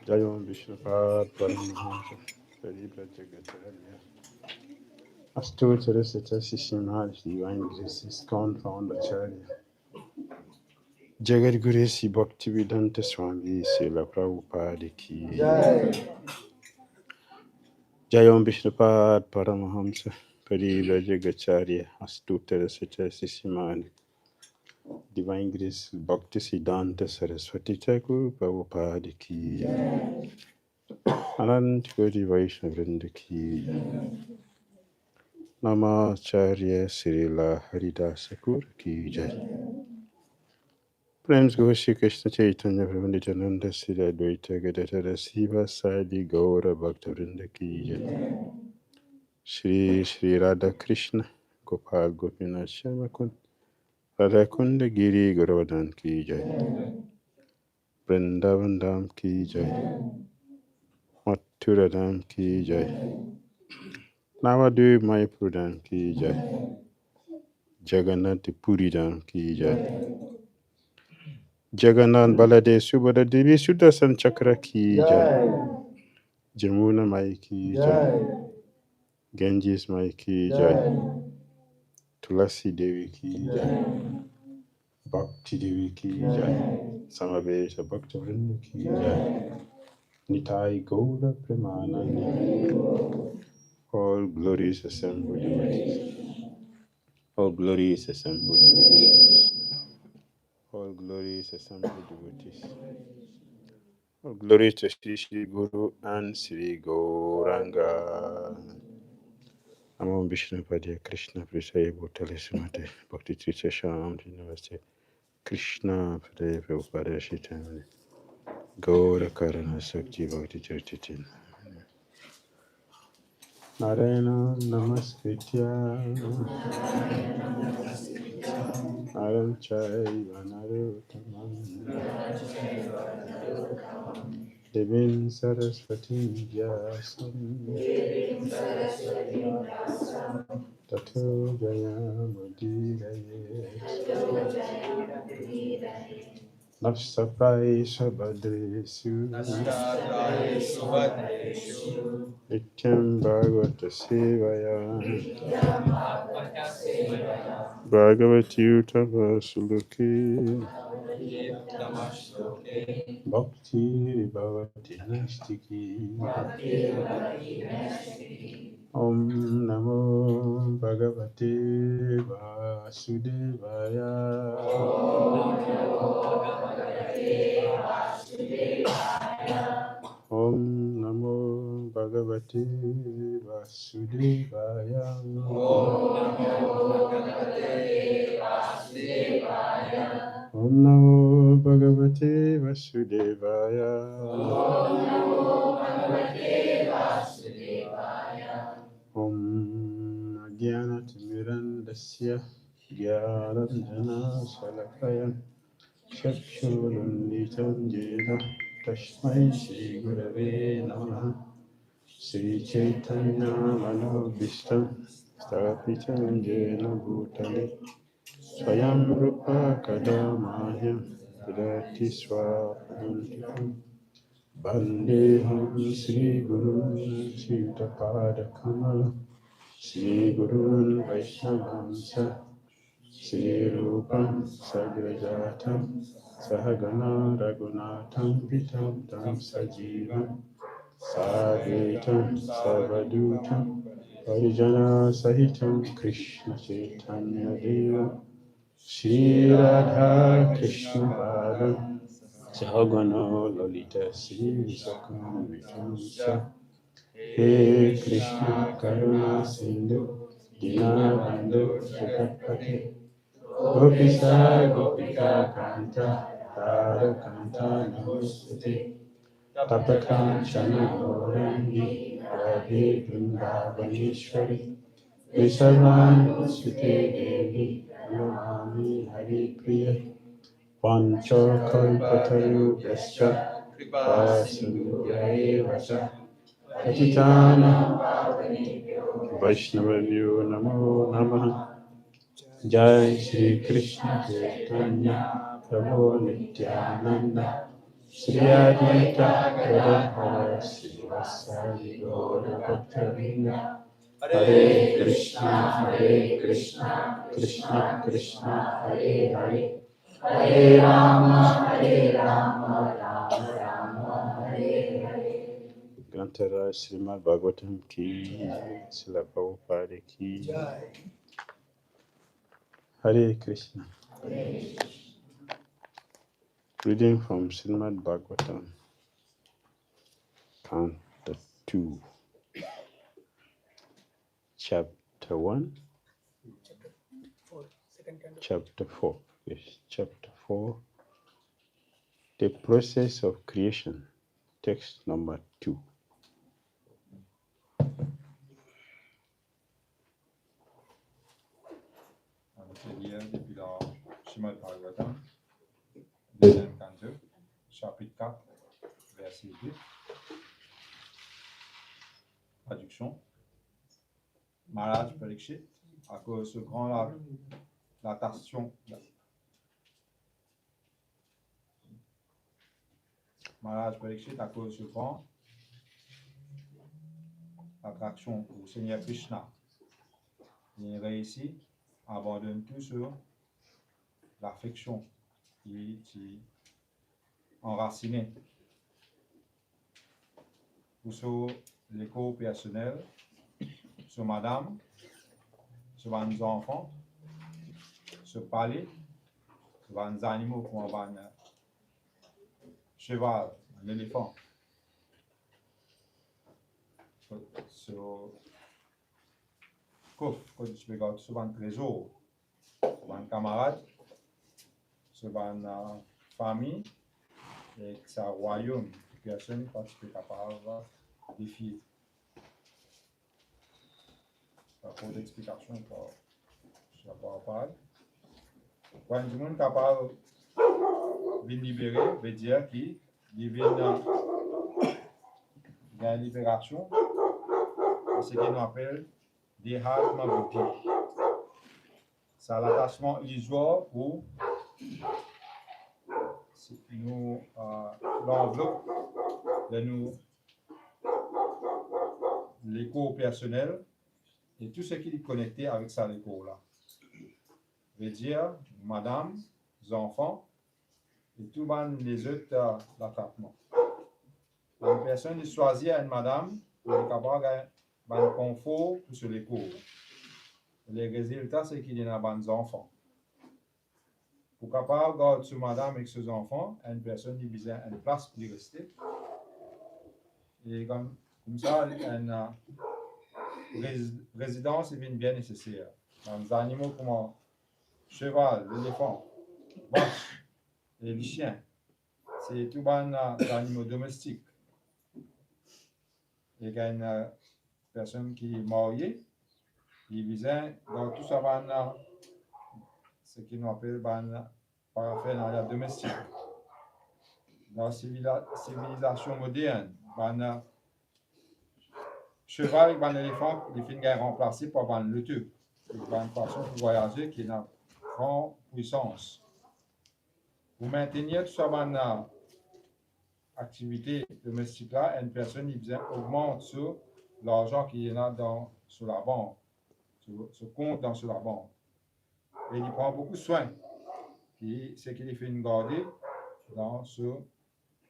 Jayom Vishnupad Paramahamsa Paribra Jagataya Astotra Sita Sishimal Divine Graces Confound Acharya Jagat Guru Si Bhakti Vedanta Swami Srila Prabhupada Ki Jayom Vishnupad Paramahamsa Paribra Jagataya Astotra Sita Sishimal Divine Grace Bhakti Siddhanta Saraswati Thakur Prabhupada Ki Anant Koti Vaishnava Vrinda Ki Namacharya Srila Haridas Thakur Ki Jai. Praims Go Shri Krishna Chaitanya Prabhu Nityananda Sri Advaita Gadadhara Siva Sadi Gaura Bhakta Vrinda Ki Jai. Shri Shri Radha Krishna Gopal Gopinath Shyama Kund Radha Kunda Giri Garavardhan Ki Jai. Vrindavan Dham Ki Jai. Mathura Dham Ki Jai. Navadvip Mayapur Dham Ki Jai. Jagannath Puri Dham Ki Jai. Jagannath Balade Subhadra Devi Sudarshan Chakra Ki Jai. Jamuna Mai Ki Jai. Ganges Mai Ki Jai. Tulasi Devi Ki Jai. Bhakti Devi Ki Jai. Samavesha Bhakta Vrinda Ki Jai. Nitai Gaura Premanandi. All glories assembled devotees. All glories assembled devotees. All glories assembled devotees. All glories to Sri Sri Guru and Sri Gauranga. Namo Vishnu Padya Krishna Prisaya Bhutale Sumate Bhakti Tirtha Sham Namaste Krishna Padaya Prabhupada Shitamani Gaura Karana Sakti Bhakti Tirtha Narayana Namaskritya Naram Chaiva Narottamam Devim Saraswati Vyasam Tato Jayamudiraye Nafsaprai Sabhadresu Nityam Bhagavata Sevaya Bhagavati Uttama Suluki Bhakti Bhavati Nastiki Om Namo Bhagavate Vasudevaya Om Namo Bhagavate Vasudevaya Om Namo Bhagavate Vasudevaya Om Jnanatimirandasya Jnananjana Salakaya Chakshurunditam Jena Tashmai Shri Gurave Namaha Sri Chaitanya Manobhishtam Stapitam Jena Bhutale Swayam Rupa Kadamahyam Vidati Swapadantikam Vandeham Sri Guru Sri Utapada Kamala Sri Gurun Vaishnavamsa Sri Rupam Sagrajatam Sahagana Raghunatham Vitam Tam Sajivam Sadvaitam Savadutam Varijana Sahitam Krishna Chaitanya Deva Shri Radha Krishna Padam Sahagana Lalita Sri Sakam Vitamsa He Krishna Karuna Sindhu Dinabandhu Jagapati Gopisa Gopika Kanta Radha Kanta Namaste Tapakanchana Gaurangi Radhe Vrindavaneshwari Vrishabhanu Sute Devi Namami Hari Priya Pancha Kalpataru Yascha Kripa Sindhuvaya Vacha Patitana Vaishnavavyo Namo Namaha Jai Shri Krishna Chaitanya Prabhu Nityananda Shri Advaita Gadadhara Srivasadi Gaura Bhaktavinda. Hare Krishna, Krishna Krishna, Hare Hare, Hare Rama, Rama Rama, Hare Hare. Grantara Srimad Bhagavatam ki, Srila Prabhupada ki. Hare Krishna. Reading from Srimad Bhagavatam, Canto 2, Chapter 1, Chapter 4. Yes, Chapter 4. The process of creation. Text number 2. C'est lire depuis le Srimad Bhagavatam, deuxième canto, chapitre 4, verset 2. Traduction. Maharaj Parikshit, à cause de grand l'attraction. Maharaj Parikshit, à cause de grand l'attraction au Seigneur Krishna. Il réussit à abandonner tout sur l'affection qui est enracinée. Ou sur l'écho personnel, sur madame, sur nos enfants, sur palais, sur les animaux comme un cheval, un éléphant, sur coffre, sur un trésor, sur un camarade, sur une famille et sa royaume, personne qui est capable de défier. Pas trop d'explications pour la parole. Quand le monde est capable de libérer, veut dire qu'il vient la libération, c'est ce qu'on appelle Dhira Bhakti. C'est l'attachement illusoire pour nous l'enveloppe de nous l'écho personnel et tout ce qui est connecté avec ça l'écho là. Veut dire madame, les enfants et tout les autres l'attrapement. Une personne qui choisit une madame pour être capable de confort sur l'écho. Les résultats, c'est qu'il y a des enfants. Pour capable de garder sur madame avec ses enfants, une personne qui a besoin d'une place pour y rester. Et comme ça, une résidence est bien nécessaire. Dans les animaux comme le cheval, l'éléphant, vache et les chiens, c'est tout les animaux domestiques. Il y a une personne qui est mariée, qui vient dans tout ça, ce qu'on appelle paraphernalia domestique. Dans la civilisation moderne, le cheval et l'éléphant, ils finissent remplacés par le tube. C'est une façon de voyager qui a une grande puissance. Pour maintenir toute cette activité domestique-là, une personne augmente sur l'argent qui est là sur la banque, sur compte sur la banque. Et il prend beaucoup de soin. Ce qu'il fait une garder dans ce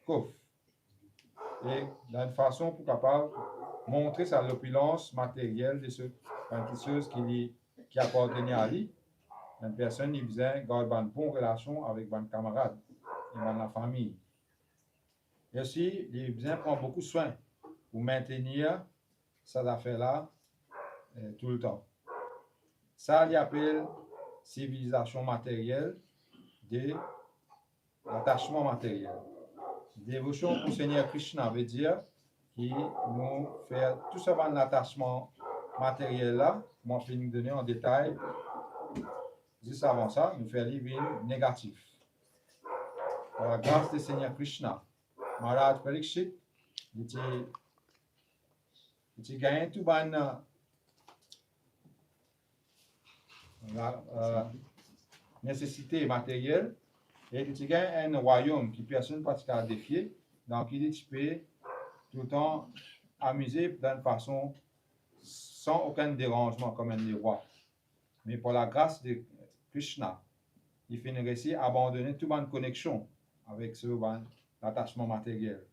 coffre. Et d'une façon pour capable montrer sa l'opulence matérielle de ce quelque chose qui appartenait à lui. Une personne qui faisait garder une bonne relation avec ses camarades et la famille. Et aussi, il prend beaucoup de soin pour maintenir cette affaire-là tout le temps. Ça, il appelle civilisation matérielle de l'attachement matériel. Dévotion pour Seigneur Krsna veut dire qu'il nous fait tout ce l'attachement matériel là, moi je vais nous donner en détail. Juste avant ça, nous faire livre négatif. Par la grâce du Seigneur Krsna, Maharaj Parikshit, il gagne tout la nécessité matérielle Et tu as un royaume qui personne pas à défier, donc il dit tu peux tout le temps amuser d'une façon sans aucun dérangement comme un des rois. Mais pour la grâce de Krishna, il finit ici abandonner toute bonne connexion avec ce l'attachement matériel.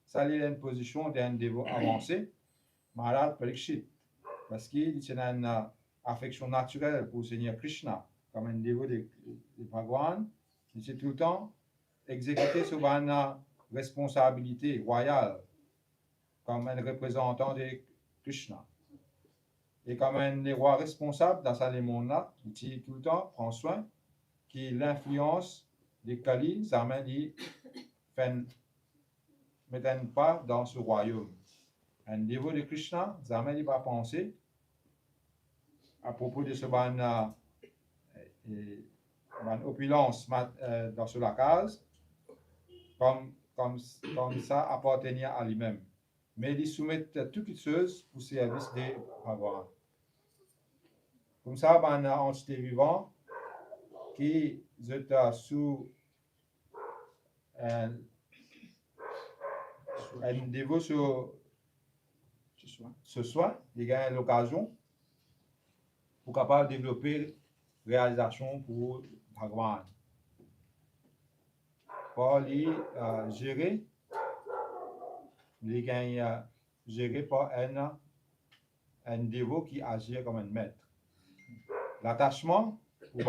Ça, il a une position d'un dévot avancé, Maharaj Parikshit, parce qu'il a une affection naturelle pour le Seigneur Krishna, comme un dévot de Bhagwan. Il sait tout le temps exécuter sur une responsabilité royale comme un représentant de Krishna. Et comme un roi responsable dans ce monde-là, il dit tout le temps, prend soin que l'influence des Kali, ça ne m'étonne pas dans ce royaume. Un dévot de Krishna, ça ne pas penser à propos de ce opulence dans ce la case, comme ça appartenait à lui-même. Mais il soumet toutes les choses pour service de Bhagavan. Comme ça, on a entité vivant qui est sous un dévot sur ce soir, il a l'occasion pour capable développer réalisation pour Bhagavan. Pour les gérer, les gagne géré par un dévot qui agit comme un maître. L'attachement pour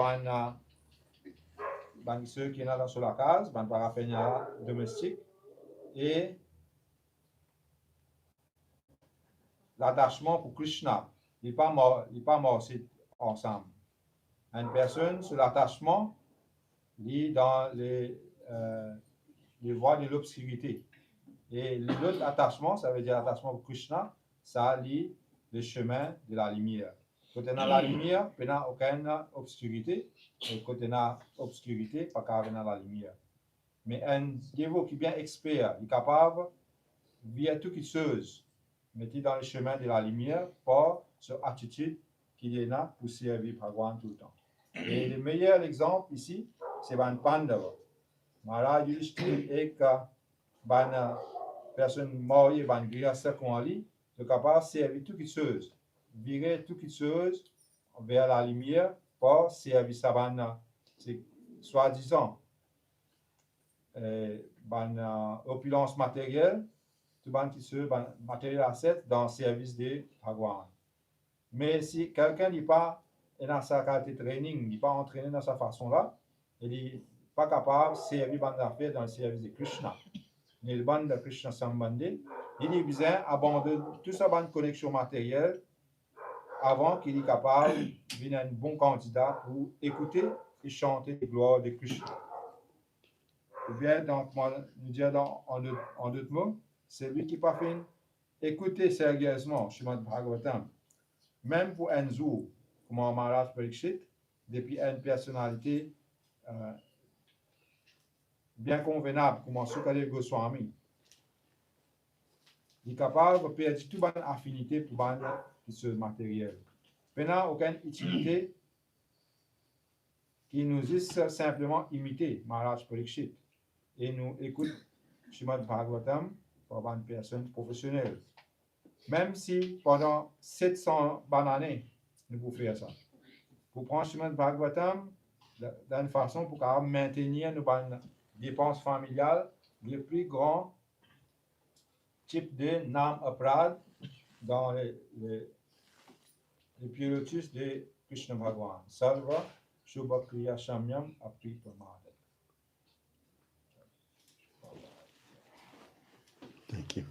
ceux qui sont sur la case, paraphénia domestique, et l'attachement pour Krishna, il n'est pas mort ensemble. Une personne sur l'attachement lit dans les voies de l'obscurité. Et l'autre attachement, ça veut dire l'attachement pour Krishna, ça lit le chemin de la lumière. Quand on a la lumière, il n'y a aucune obscurité. Et quand on a obscurité, pas qu'à la lumière. Mais un dévot qui est bien expert, il est capable, via toutes les choses, mettre dans le chemin de la lumière par cette attitude qu'il y a pour servir Bhagavan tout le temps. Et le meilleur exemple ici, c'est Van Pandava. Maharaj Yudhishthira et une personne mariée, Van Grihastha Kuali, est capable de servir toutes les choses, virer toutes les choses vers la lumière pour servir sa soi-disant opulence matérielle, tout le qui se matériel asset dans le service de Bhagavan. Mais si quelqu'un n'est pas dans sa qualité de training, n'est pas entraîné dans sa façon-là, il n'est pas capable de servir dans l'affaire dans le service de Krishna. Mais le bande de Krishna Sambandhi, il est besoin d'abandonner toute sa bonne connexion matérielle avant qu'il soit capable de devenir un bon candidat pour écouter et chanter les gloires de Krishna. Ou bien, donc, nous dire en d'autres mots, c'est lui qui n'a pas fait écouter sérieusement Srimad Bhagavatam, même pour un jour, comme Maharaj Parikshit, depuis une personnalité bien convenable, comme Sukadev Goswami. Il est capable de perdre toute bonne affinité pour ce matériel. Il n'a aucune utilité qui nous est simplement imiter Maharaj Parikshit et nous écoute Srimad Bhagavatam pour une personne professionnelle. Même si pendant 700 années, nous pouvons faire ça. Pour prendre Srimad Bhagavatam d'une façon pour maintenir nos dépenses familiales, les plus grands types de nam aprad dans les pilotus de Krishna Bhagavan. Sarva Shubha Kriya Shamyam Apri Pramada. Thank you.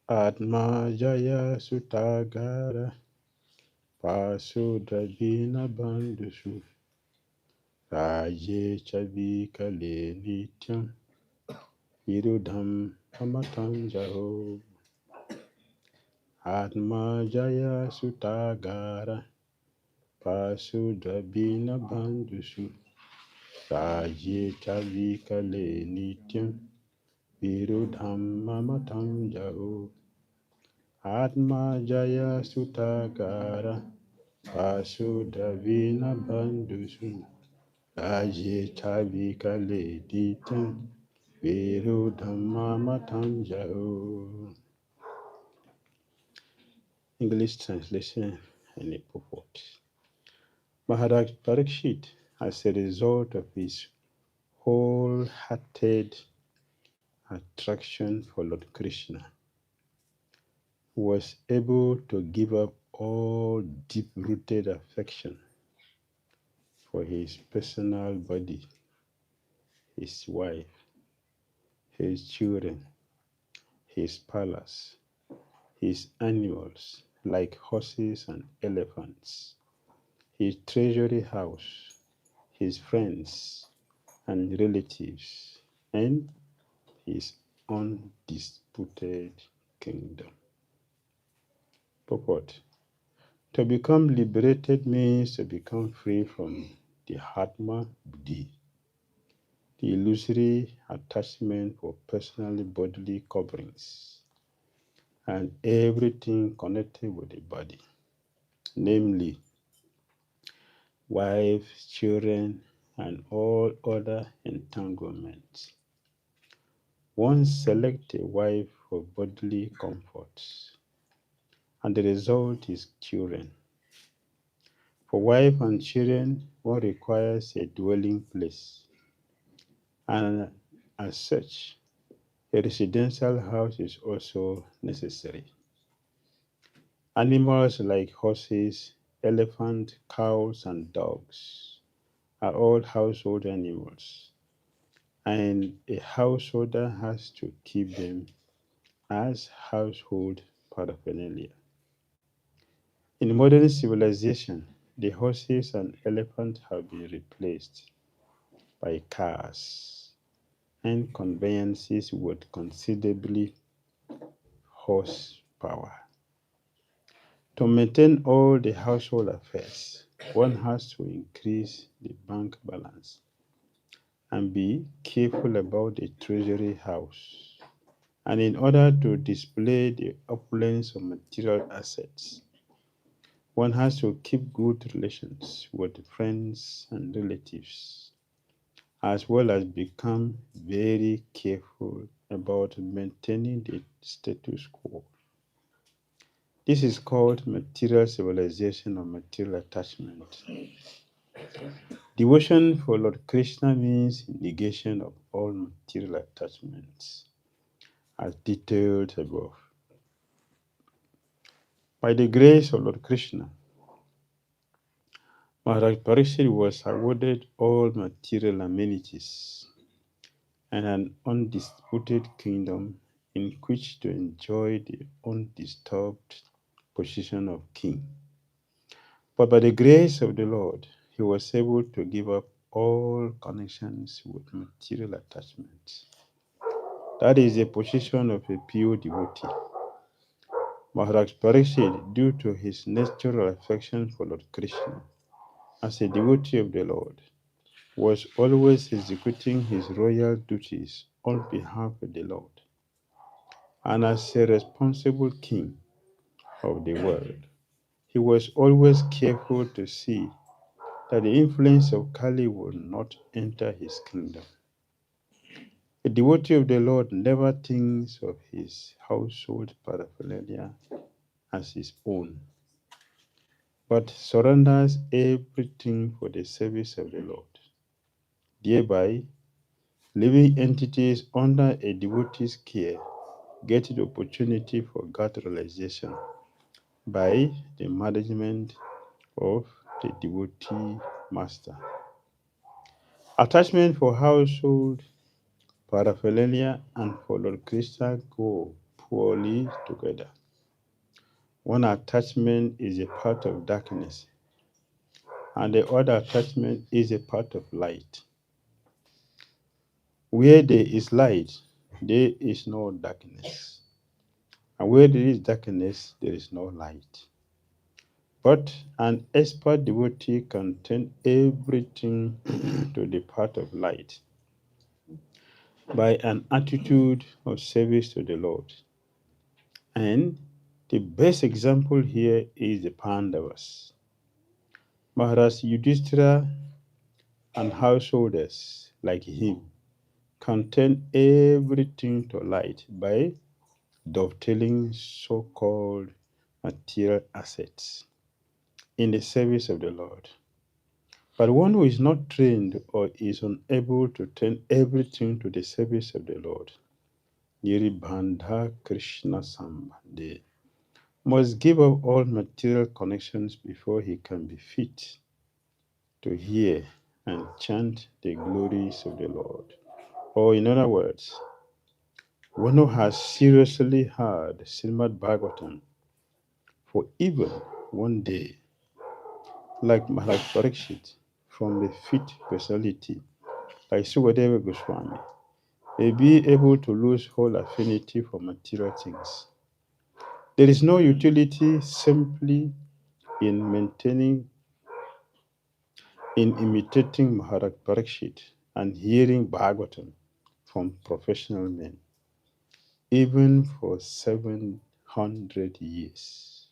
Atma Jaya Sutagara Pasudravina Bandushu Raje Chavikale Nityam Virudham Amatam Jaho Atma Jaya Sutagara Pasudravina Bandushu Raje Chavikale Nityam Virudham Amatam Jaho Atma Jaya Sutagara Vasudhavina Bandhusu Aje Chavi Kale Ditan Viru Dhamma Matanjao. English translation and a purport. Maharaj Parikshit, as a result of his wholehearted attraction for Lord Krishna, was able to give up all deep-rooted affection for his personal body, his wife, his children, his palace, his animals like horses and elephants, his treasury house, his friends and relatives, and his undisputed kingdom. Purport. To become liberated means to become free from the Hatma Buddhi, the illusory attachment for personal bodily coverings, and everything connected with the body, namely wives, children, and all other entanglements. One selects a wife for bodily comforts, and the result is children. For wife and children, one requires a dwelling place, and as such, a residential house is also necessary. Animals like horses, elephants, cows, and dogs are all household animals, and a householder has to keep them as household paraphernalia. In modern civilization, the horses and elephants have been replaced by cars and conveyances with considerably horsepower. To maintain all the household affairs, one has to increase the bank balance and be careful about the treasury house. And in order to display the opulence of material assets, one has to keep good relations with friends and relatives, as well as become very careful about maintaining the status quo. This is called material civilization or material attachment. Devotion for Lord Krishna means negation of all material attachments, as detailed above. By the grace of Lord Krishna, Maharaj Pariksit was awarded all material amenities and an undisputed kingdom in which to enjoy the undisturbed position of king. But by the grace of the Lord, he was able to give up all connections with material attachments. That is the position of a pure devotee. Maharaj Pariksit, due to his natural affection for Lord Krishna, as a devotee of the Lord, was always executing his royal duties on behalf of the Lord. And as a responsible king of the world, he was always careful to see that the influence of Kali would not enter his kingdom. A devotee of the Lord never thinks of his household paraphernalia as his own, but surrenders everything for the service of the Lord. Thereby, living entities under a devotee's care get the opportunity for God realization by the management of the devotee master. Attachment for household paraphernalia and for Lord Krishna go poorly together. One attachment is a part of darkness, and the other attachment is a part of light. Where there is light, there is no darkness. And where there is darkness, there is no light. But an expert devotee can turn everything to the path of light by an attitude of service to the Lord. And the best example here is the Pandavas. Maharaj Yudhishthira and householders like him can turn everything to light by dovetailing so-called material assets in the service of the Lord. But one who is not trained or is unable to turn everything to the service of the Lord, Niribandha Krishna Sambandhe, must give up all material connections before he can be fit to hear and chant the glories of the Lord. Or in other words, one who has seriously heard Srimad Bhagavatam for even one day, like Maharaj Parikshit from the fit personality, like Sukadeva Goswami, may be able to lose whole affinity for material things. There is no utility simply in imitating Maharaj Parikshit and hearing Bhagavatam from professional men, even for 700 years.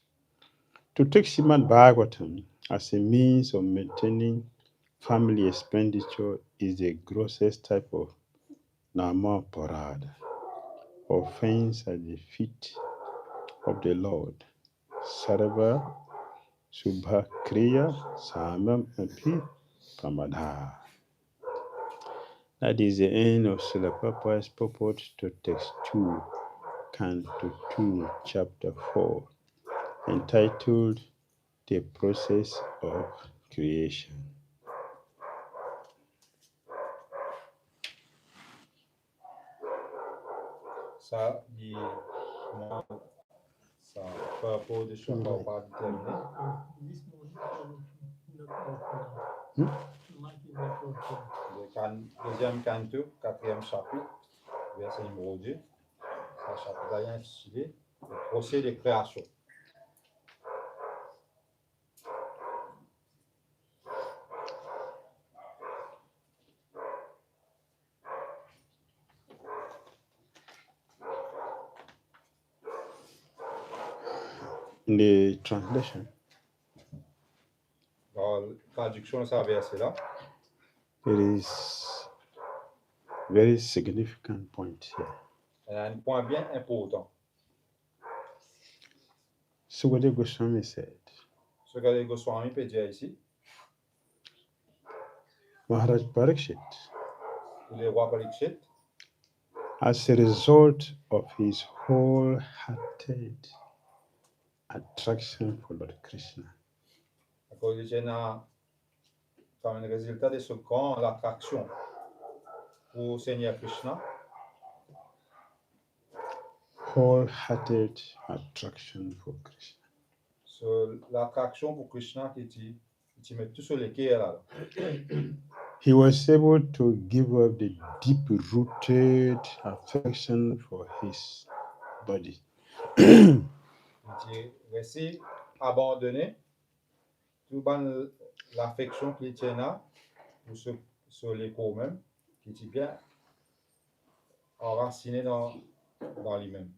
To take Srimad Bhagavatam as a means of maintaining family expenditure is the grossest type of Nama Parada, offense at the feet of the Lord. Sarva Subha Kriya Samam Api Pramada. That is the end of Srila Prabhupada's purport to text 2, Canto 2, Chapter 4, entitled The Process of Creation. Ça, ça par rapport de Srila Prabhupada terminé. Deuxième canto, quatrième chapitre, verset numéro 2. C'est un chapitre intitulé Le procès de création. In the translation, Dans la traduction de ce verset-là, there is very significant point here. il y a un point bien important. Sukadeva Goswami said, Ce que les Goswami peut dire ici, Maharaj Parikshit, le roi Parikshit, as a result of his wholehearted attraction for Lord Krishna, à cause de Jena, comme un résultat de ce grand l'attraction pour Seigneur Krishna, wholehearted attraction for Krishna. sur l'attraction pour Krishna qui met tout sur le cœur là. He was able to give up the deep-rooted affection for his body. Il dit, réussi abandonner toute l'affection qu'il tient là, ou sur les corps même, qui est bien enraciné dans lui-même.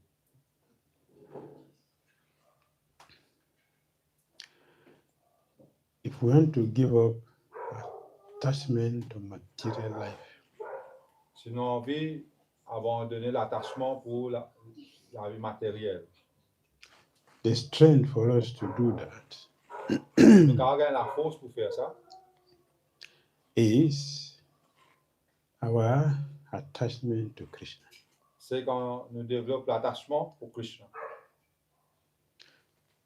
If we want to give up attachment to material life, Si nous avons envie d'abandonner l'attachement pour la vie matérielle, the strength for us to do that nous avons la force pour faire ça, is our attachment to Krishna. c'est quand nous développons l'attachement pour Krishna.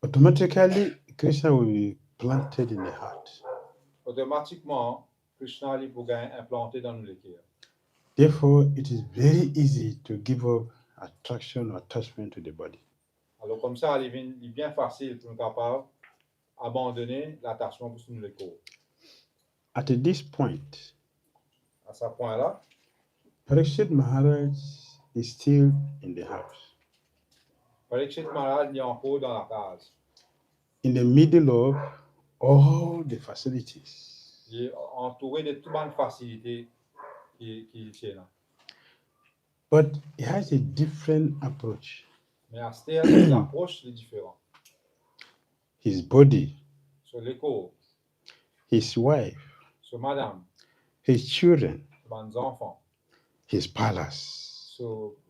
Automatically, Krishna will be planted in the heart. Automatiquement, Krishna est pour implanté dans le cœur. Therefore, it is very easy to give up attraction or attachment to the body. Alors comme ça, il est bien facile pour nous capables abandonner l'attachement pour le corps. At this point, À ce point-là, Parikshit Maharaj is still in the house, Parikshit Maharaj est encore dans la case. in the middle of all the facilities. Il est entouré de toutes les facilités qu'il tient là. But he has a different approach. Mais à cette heure, l'approche est différente. His body, Sur le corps, his wife, sur madame, his children, ban enfants, his palace, ce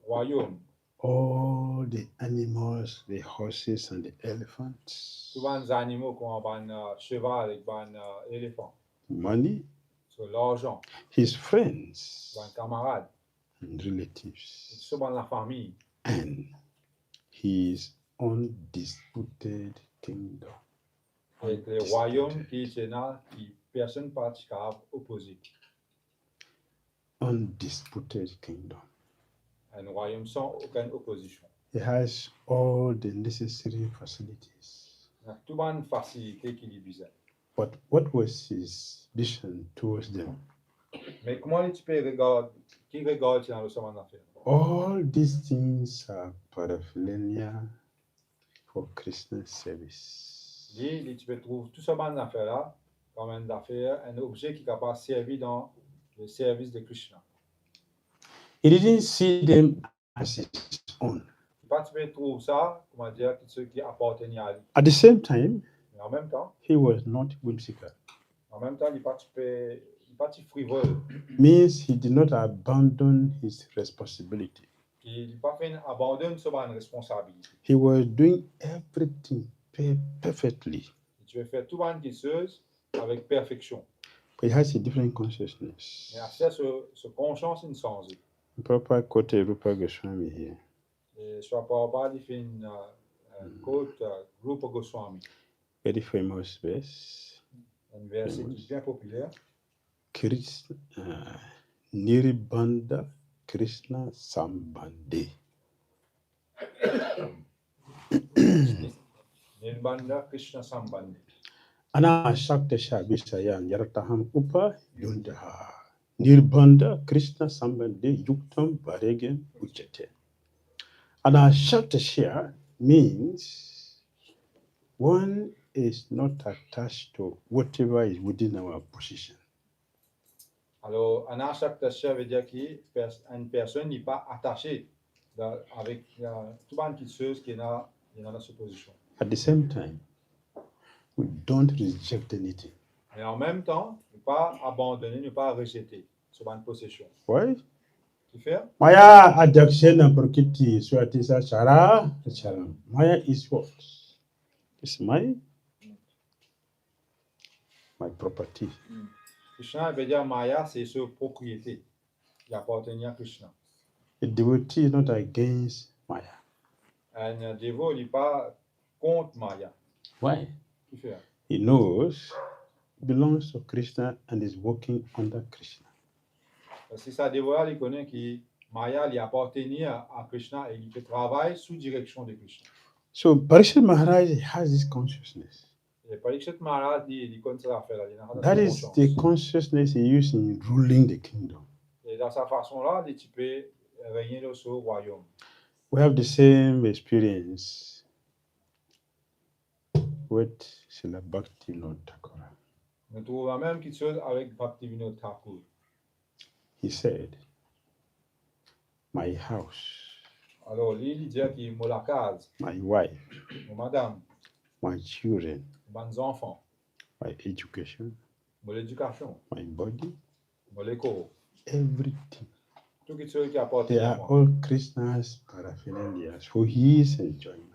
royaume, all the animals, the horses and the elephants, tous ban animaux comme ban cheval et ban éléphant, money, sur l'argent, his friends ban camarade, and relatives, sur ban la famille, and his undisputed kingdom. avec les royaumes qui étaient là, qui personne pas capable opposer. Undisputed kingdom. Un royaume sans aucune opposition. He has all the necessary facilities. Il y a toute bonne facilité qui lui visait. But what was his vision towards them? Mais comment tu peux regarder, qui regarde dans le chemin d'affaires? All these things are paraphernalia for Krsna service. Lui, tu peux trouver tout ce chemin d'affaires là, comme un affaire, un objet qui est capable de servir dans le service de Krishna. He didn't see them as his own. Pas tu peux trouver ça, comment dire, ceux qui appartiennent à lui. At the same time, Mais en même temps, he was not whimsical. il pas frivole. Means he did not abandon his responsibility. Il pas fait abandonner son responsabilité. He was doing everything perfectly. Tu veux faire tout bonne chose avec perfection. But he has a different consciousness. Mais à ce conscience insensée. Proper quote Rupa Goswami here. Et soit pas il fait une quote Rupa Goswami. Very famous verse. Un verset qui est bien populaire. Krsna, Nirbandha Krsna Sambandhe. Nirbandha Krishna Sambandhe. Ana Shakta Shabisayan Yarataham Upa Yundaha. Nirbandha Krishna Sambandhe Yuktam Varegen Uchate. Ana Shakta Shya means one is not attached to whatever is within our position. Alors, Anashaktasya veut dire qu'une personne n'est pas attachée avec tout le monde qui est dans cette position. At the same time, we don't reject anything. Mais en même temps, ne pas abandonner, ne pas rejeter cette possession. Why? Tu fais? Maya adakshena prakiti swatisa chara charam. Maya is what? It's my property. Krishna veut dire Maya, c'est sa propriété qui appartient à Krishna. A devotee is not against Maya. Un dévot n'est pas contre Maya. Why? Tu fais? He knows it belongs to Krishna and is working under Krishna. Parce que ça dévot, il connaît que Maya lui appartient à Krishna et il fait travail sous direction de Krishna. So Parikshit Maharaj has this consciousness. That is the consciousness he used in ruling the kingdom. Et dans sa façon-là, tu peux régner sur le royaume. We have the same experience with Srila Bhakti Thakur. Nous trouvons la même chose avec Bhakti Thakur. He said, my house, alors lui, il dit qu'il y a la case, my wife, madame, my children, mes enfants, my education, mon éducation, my body, mon corps, everything. Tout ce qui apporte They are all Krishna's paraphernalia for his enjoyment.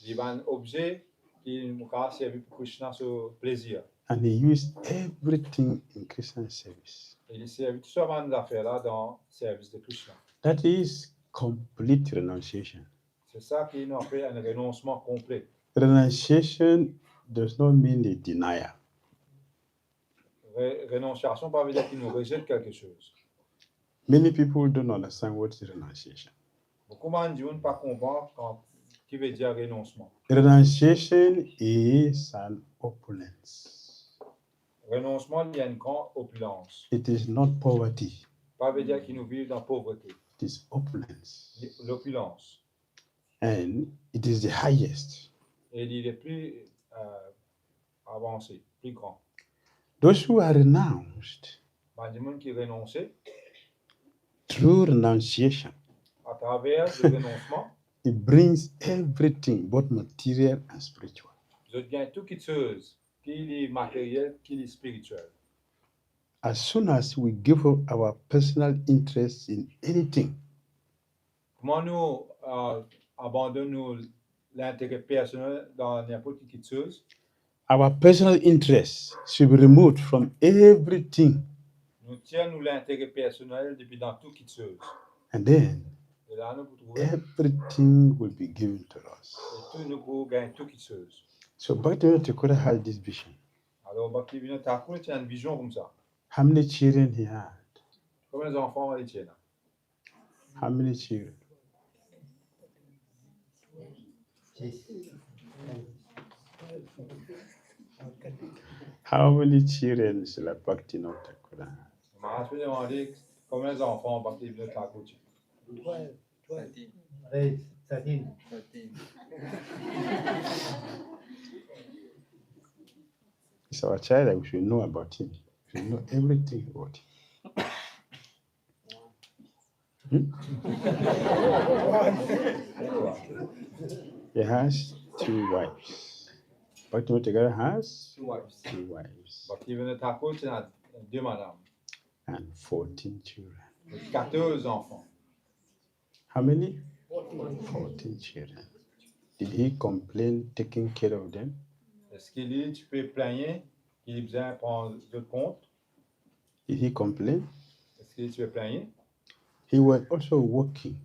Il y a un objet qui nous servi pour Krishna sur plaisir. And he used everything in Krishna's service. Et il servi tout ça d'affaires-là dans le service de Krishna. That is complete renunciation. C'est ça qui nous fait un renoncement complet. Renunciation does not mean a denial. Renonciation ne veut pas dire qu'il nous rejette quelque chose. Many people don't understand what is renunciation. Beaucoup de gens ne pas comprendre ce qui veut dire renoncement. Renunciation is an opulence. Renoncement, il y a une grande opulence. It is not poverty. Pas veut dire qu'il nous vit dans la pauvreté. It is opulence. L'opulence. And it is the highest. Et il est plus avancé, plus grand. Those who are renounced Les gens qui renoncent through renunciation, à travers le renoncement, it brings everything, both material and spiritual. je gagne tout quelque chose qui est matériel, qui est spirituel. as soon as we give up our personal interest in anything, Comment nous abandonnons l'intérêt personnel dans n'importe quelle chose? our personal interest should be removed from everything. Nous tirons l'intérêt personnel depuis dans toute quelle chose. And then Et là, nous pouvons trouver. everything will be given to us. Et tout nous pouvons gagner toute quelle chose. So Bhakti Thakura had this vision. Alors, Bhakti Thakur tient une vision comme ça. How many children he had? Combien d'enfants il tient? How many children? How many children shall Bhakti Thakura? Je me suis demandé combien d'enfants Bhakti Thakur tient. 13. It's our child that we should know about him. We should know everything about him. He has 2 wives. Bhakti Thakura has 2 wives. 2 wives Bhakti Thakur tient 2 madames. and 14 children. Et 14 enfants. How many? 14 children. Did he complain taking care of them? Est-ce qu'il dit, tu peux plaigner qu'il a besoin de prendre de compte? Did he complain? Est-ce qu'il dit, tu peux plaigner? He was also working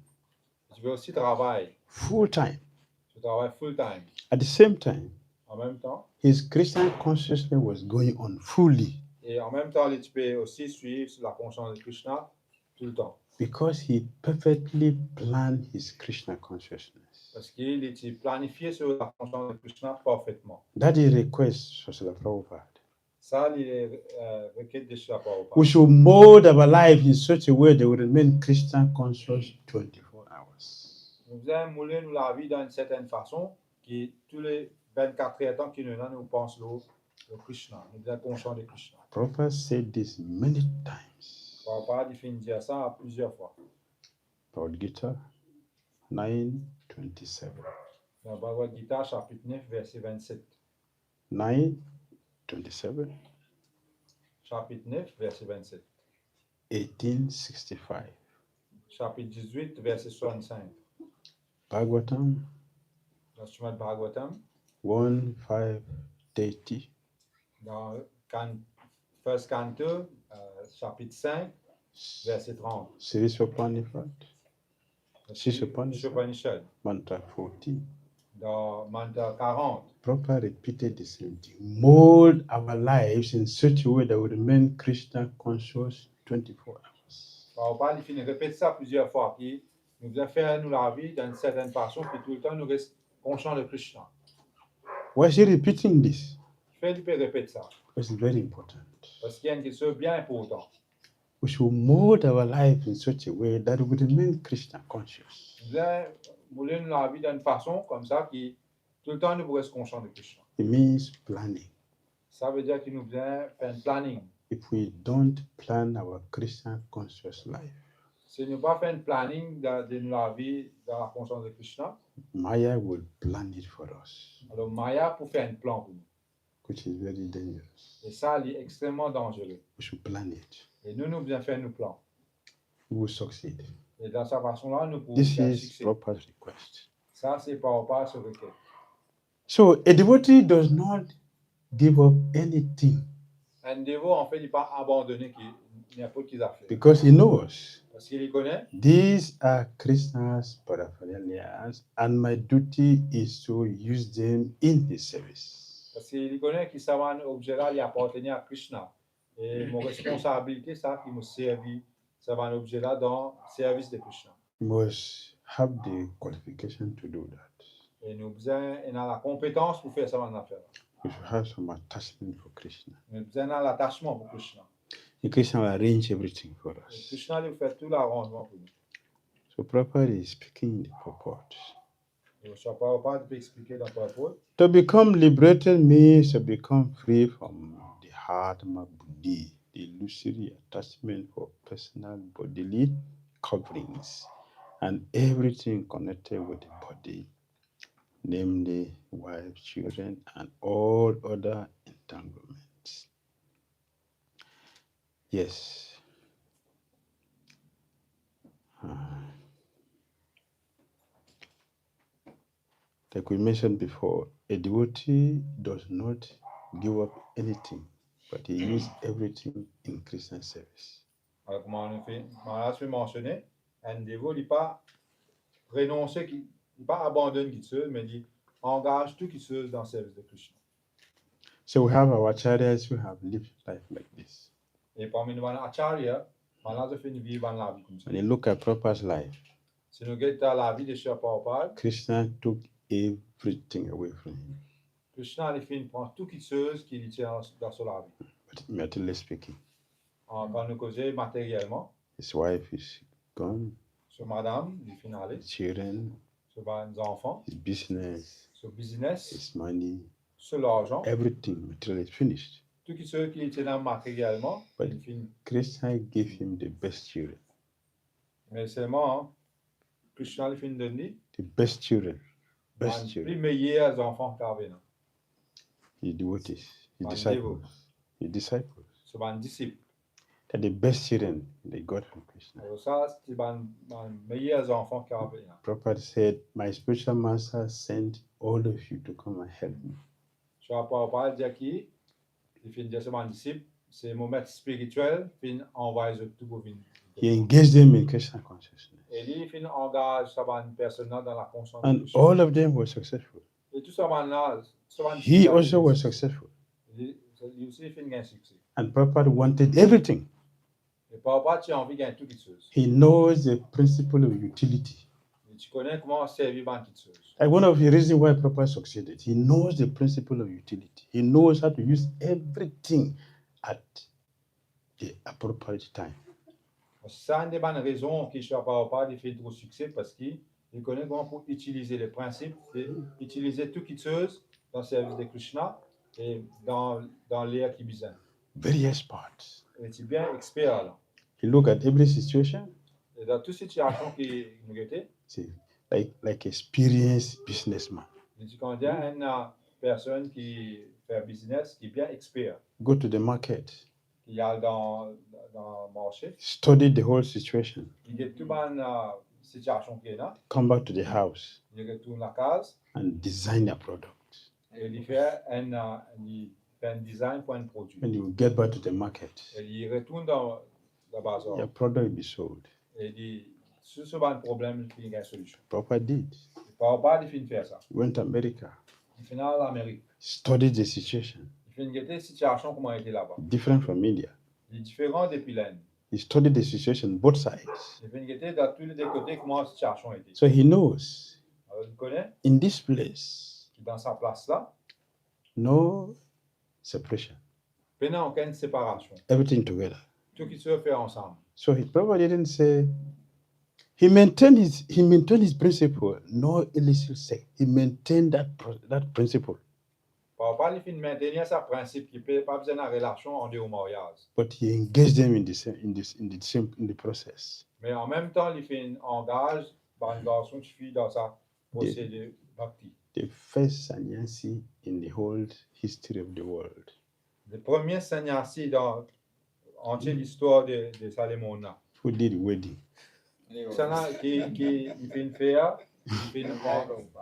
Tu peux aussi travailler. full time. Tu travailles full time. At the same time, En même temps. his Christian consciousness was going on fully Et en même temps, tu peux aussi suivre la conscience de Krishna tout le temps. because he perfectly planned his Krishna consciousness. Parce qu'il était planifié sur la conscience de Krishna parfaitement. That is request for Srila Prabhupada. Ça, il est requête de Srila Prabhupada. We should mold our life in such a way that we remain Christian conscious 24 hours. Nous devons mouler nous la vie d'une certaine façon qui tous les 24 heures temps qui nous pensons le Krishna. Nous devons être conscients de Krishna. Prabhupada said this many times. Prabhupada finit de dire ça plusieurs fois. Bhagavad Gita 9:27. Dans Bhagavad Gita, chapitre 9, verset 27. 9:27. Chapitre 9, verset 27. 1865. Chapitre 18, verset 65. Bhagavatam Dans Srimad Bhagavatam, 1:530. dans First Canto, chapitre 5, verset 30. Sri Upanishad. Sri Upanishad, Mantra 14. dans Mantra 40. Prabhupada repeated the same thing. Mold our lives in such a way that we remain Krishna conscious 24 hours. Prabhupada finit répète ça plusieurs fois. Puis nous devons faire nous la vie d'une certaine façon, puis tout le temps nous restons conscients de Krishna. Why is he repeating this? Il peut répéter ça. Because it's very important. Parce qu'il y a une question bien importante. We should mold our life in such a way that we remain Krishna conscious. Nous devons mouler nous la vie d'une façon comme ça, qui tout le temps nous restons conscients de Krishna. It means planning. Ça veut dire que nous devons faire un planning. If we don't plan our Krishna conscious life, Si nous ne pas faire un planning de la vie dans la conscience de Krishna, Maya will plan it for us, alors Maya pour faire un plan pour nous. which is very dangerous. Et ça, c'est extrêmement dangereux. We should plan it. Et nous devons faire nos plans. We will succeed. Et dans cette façon-là, nous pouvons This faire is succès. Prabhupada's request. Ça, c'est par rapport à ce requête. So a devotee does not give up anything Un dévot, en fait, il n'est pas abandonné n'importe qui a fait. because he knows Parce qu'il les connaît. these are Krishna's paraphernalias and my duty is to use them in his service. Parce qu'il connaît que ça va un objet-là, il appartenait à Krishna. Et mon responsabilité, ça, qui me servit, ça va un objet-là dans le service de Krishna. You must have the qualification to do that. Et nous avons la compétence pour faire ça dans l'affaire. You should have some attachment for Krishna. Nous avons l'attachement pour Krishna. And Krishna will arrange everything for Et us. Krishna lui fait tout l'arrangement pour nous. So Prabhupada is speaking in the purport. Je ne sais pas de expliquer dans le propos. To become liberated means to become free from the Hatma Buddhi, the illusory attachment for personal bodily coverings and everything connected with the body, namely wife, children, and all other entanglements. Yes. Like we mentioned before, a devotee does not give up anything, but he uses everything in Krishna service. Alors, comme on a fait mentionner, un dévot, il pas renoncer, il pas abandonne Kitsus, mais il engage tout Kitsus dans le service de Krishna. So we have our acharyas who have lived life like this. Et parmi nous, acharya, on a fait une vie dans la vie comme ça. When you look at Prabhupada's life, Si nous regardons la vie de Sri Prabhupada, Krishna took everything away from him, Krishna il prend tout Kitsus qui lui tient dans sa vie. but materially speaking. Quand nous causons matériellement, His wife is gone, sur madame, du finale, his children, sur les enfants, his business, sur business, his money, sur l'argent, everything materially is finished. tout ce qui est là matériellement, But il finit. Krishna gave him the best children. Mais seulement, Krishna il finit de donner The best children. Best les children. meilleurs enfants qu'il avait. His devotees, his Man disciples. His disciples. C'est un disciple. They're the best children they got from Krishna. Alors ça, c'est les meilleurs enfants qu'il avait. Prabhupada said, my spiritual master sent all of you to come and help me. Je ne vais pas dire qu'il finit de un disciple, c'est mon maître spirituel, il envoie tout pour venir. He engaged them in Krishna consciousness. Et lui, il engage une personne dans la conscience. And all of them were successful. Et tout ça, là, He also was successful. Lui aussi, il finit un succès. And Prabhupada wanted everything. Et Prabhupada, tu as envie de gagner toutes les choses. He knows the principle of utility. Et tu connais comment servir dans toutes les choses. Like one of the reasons why Prabhupada succeeded, he knows the principle of utility. He knows how to use everything at the appropriate time. C'est une des bonnes raisons qui ne Prabhupada fait trop succès parce qu'il connaît comment pour utiliser les principes, utiliser toutes les choses dans le service de Krishna et dans l'air qui besoin. Very expert. Il est bien expert là. He look at every situation. Et dans toute situation qui nous était, See, like experienced businessman. il connaît une personne qui fait business qui est bien expert. Go to the market. Il y a dans le marché. Study the whole situation. Il y a toute une situation qui est là. Come back to the house Il retourne à la case. and design a product. Et il fait un design pour un produit. When you get back to the market, Et il retourne dans le bazar. your product will be sold. Et il dit, si c'est un problème, il y a une solution. Prabhupada did. Il ne peut pas faire ça. He went to America, Il finit en Amérique. studied the situation, Il finit la situation comment elle était là-bas. different from India. Il est différent depuis l'Inde. He studied the situation both sides. Il finit dans tous les deux côtés comment la situation était. So he knows Alors, il connaît, in this place, dans sa place là, no separation, il n'y a aucune séparation. everything together. Tout qui se fait ensemble. So Prabhupada didn't say, he maintained his principle, no illicit sex. He maintained that principle. Papa, il finit maintenir sa principe qui peut pas besoin de relation en dehors du mariage. But he engaged them in the process. Mais en même temps, il fait un engage par une garçon qui suit dans sa procédure Bhakti. The first sannyasi in the whole history of the world. Le premier sannyasi dans entière l'histoire de Salomon. Who did wedding? Sana qui fait une faire, il fait une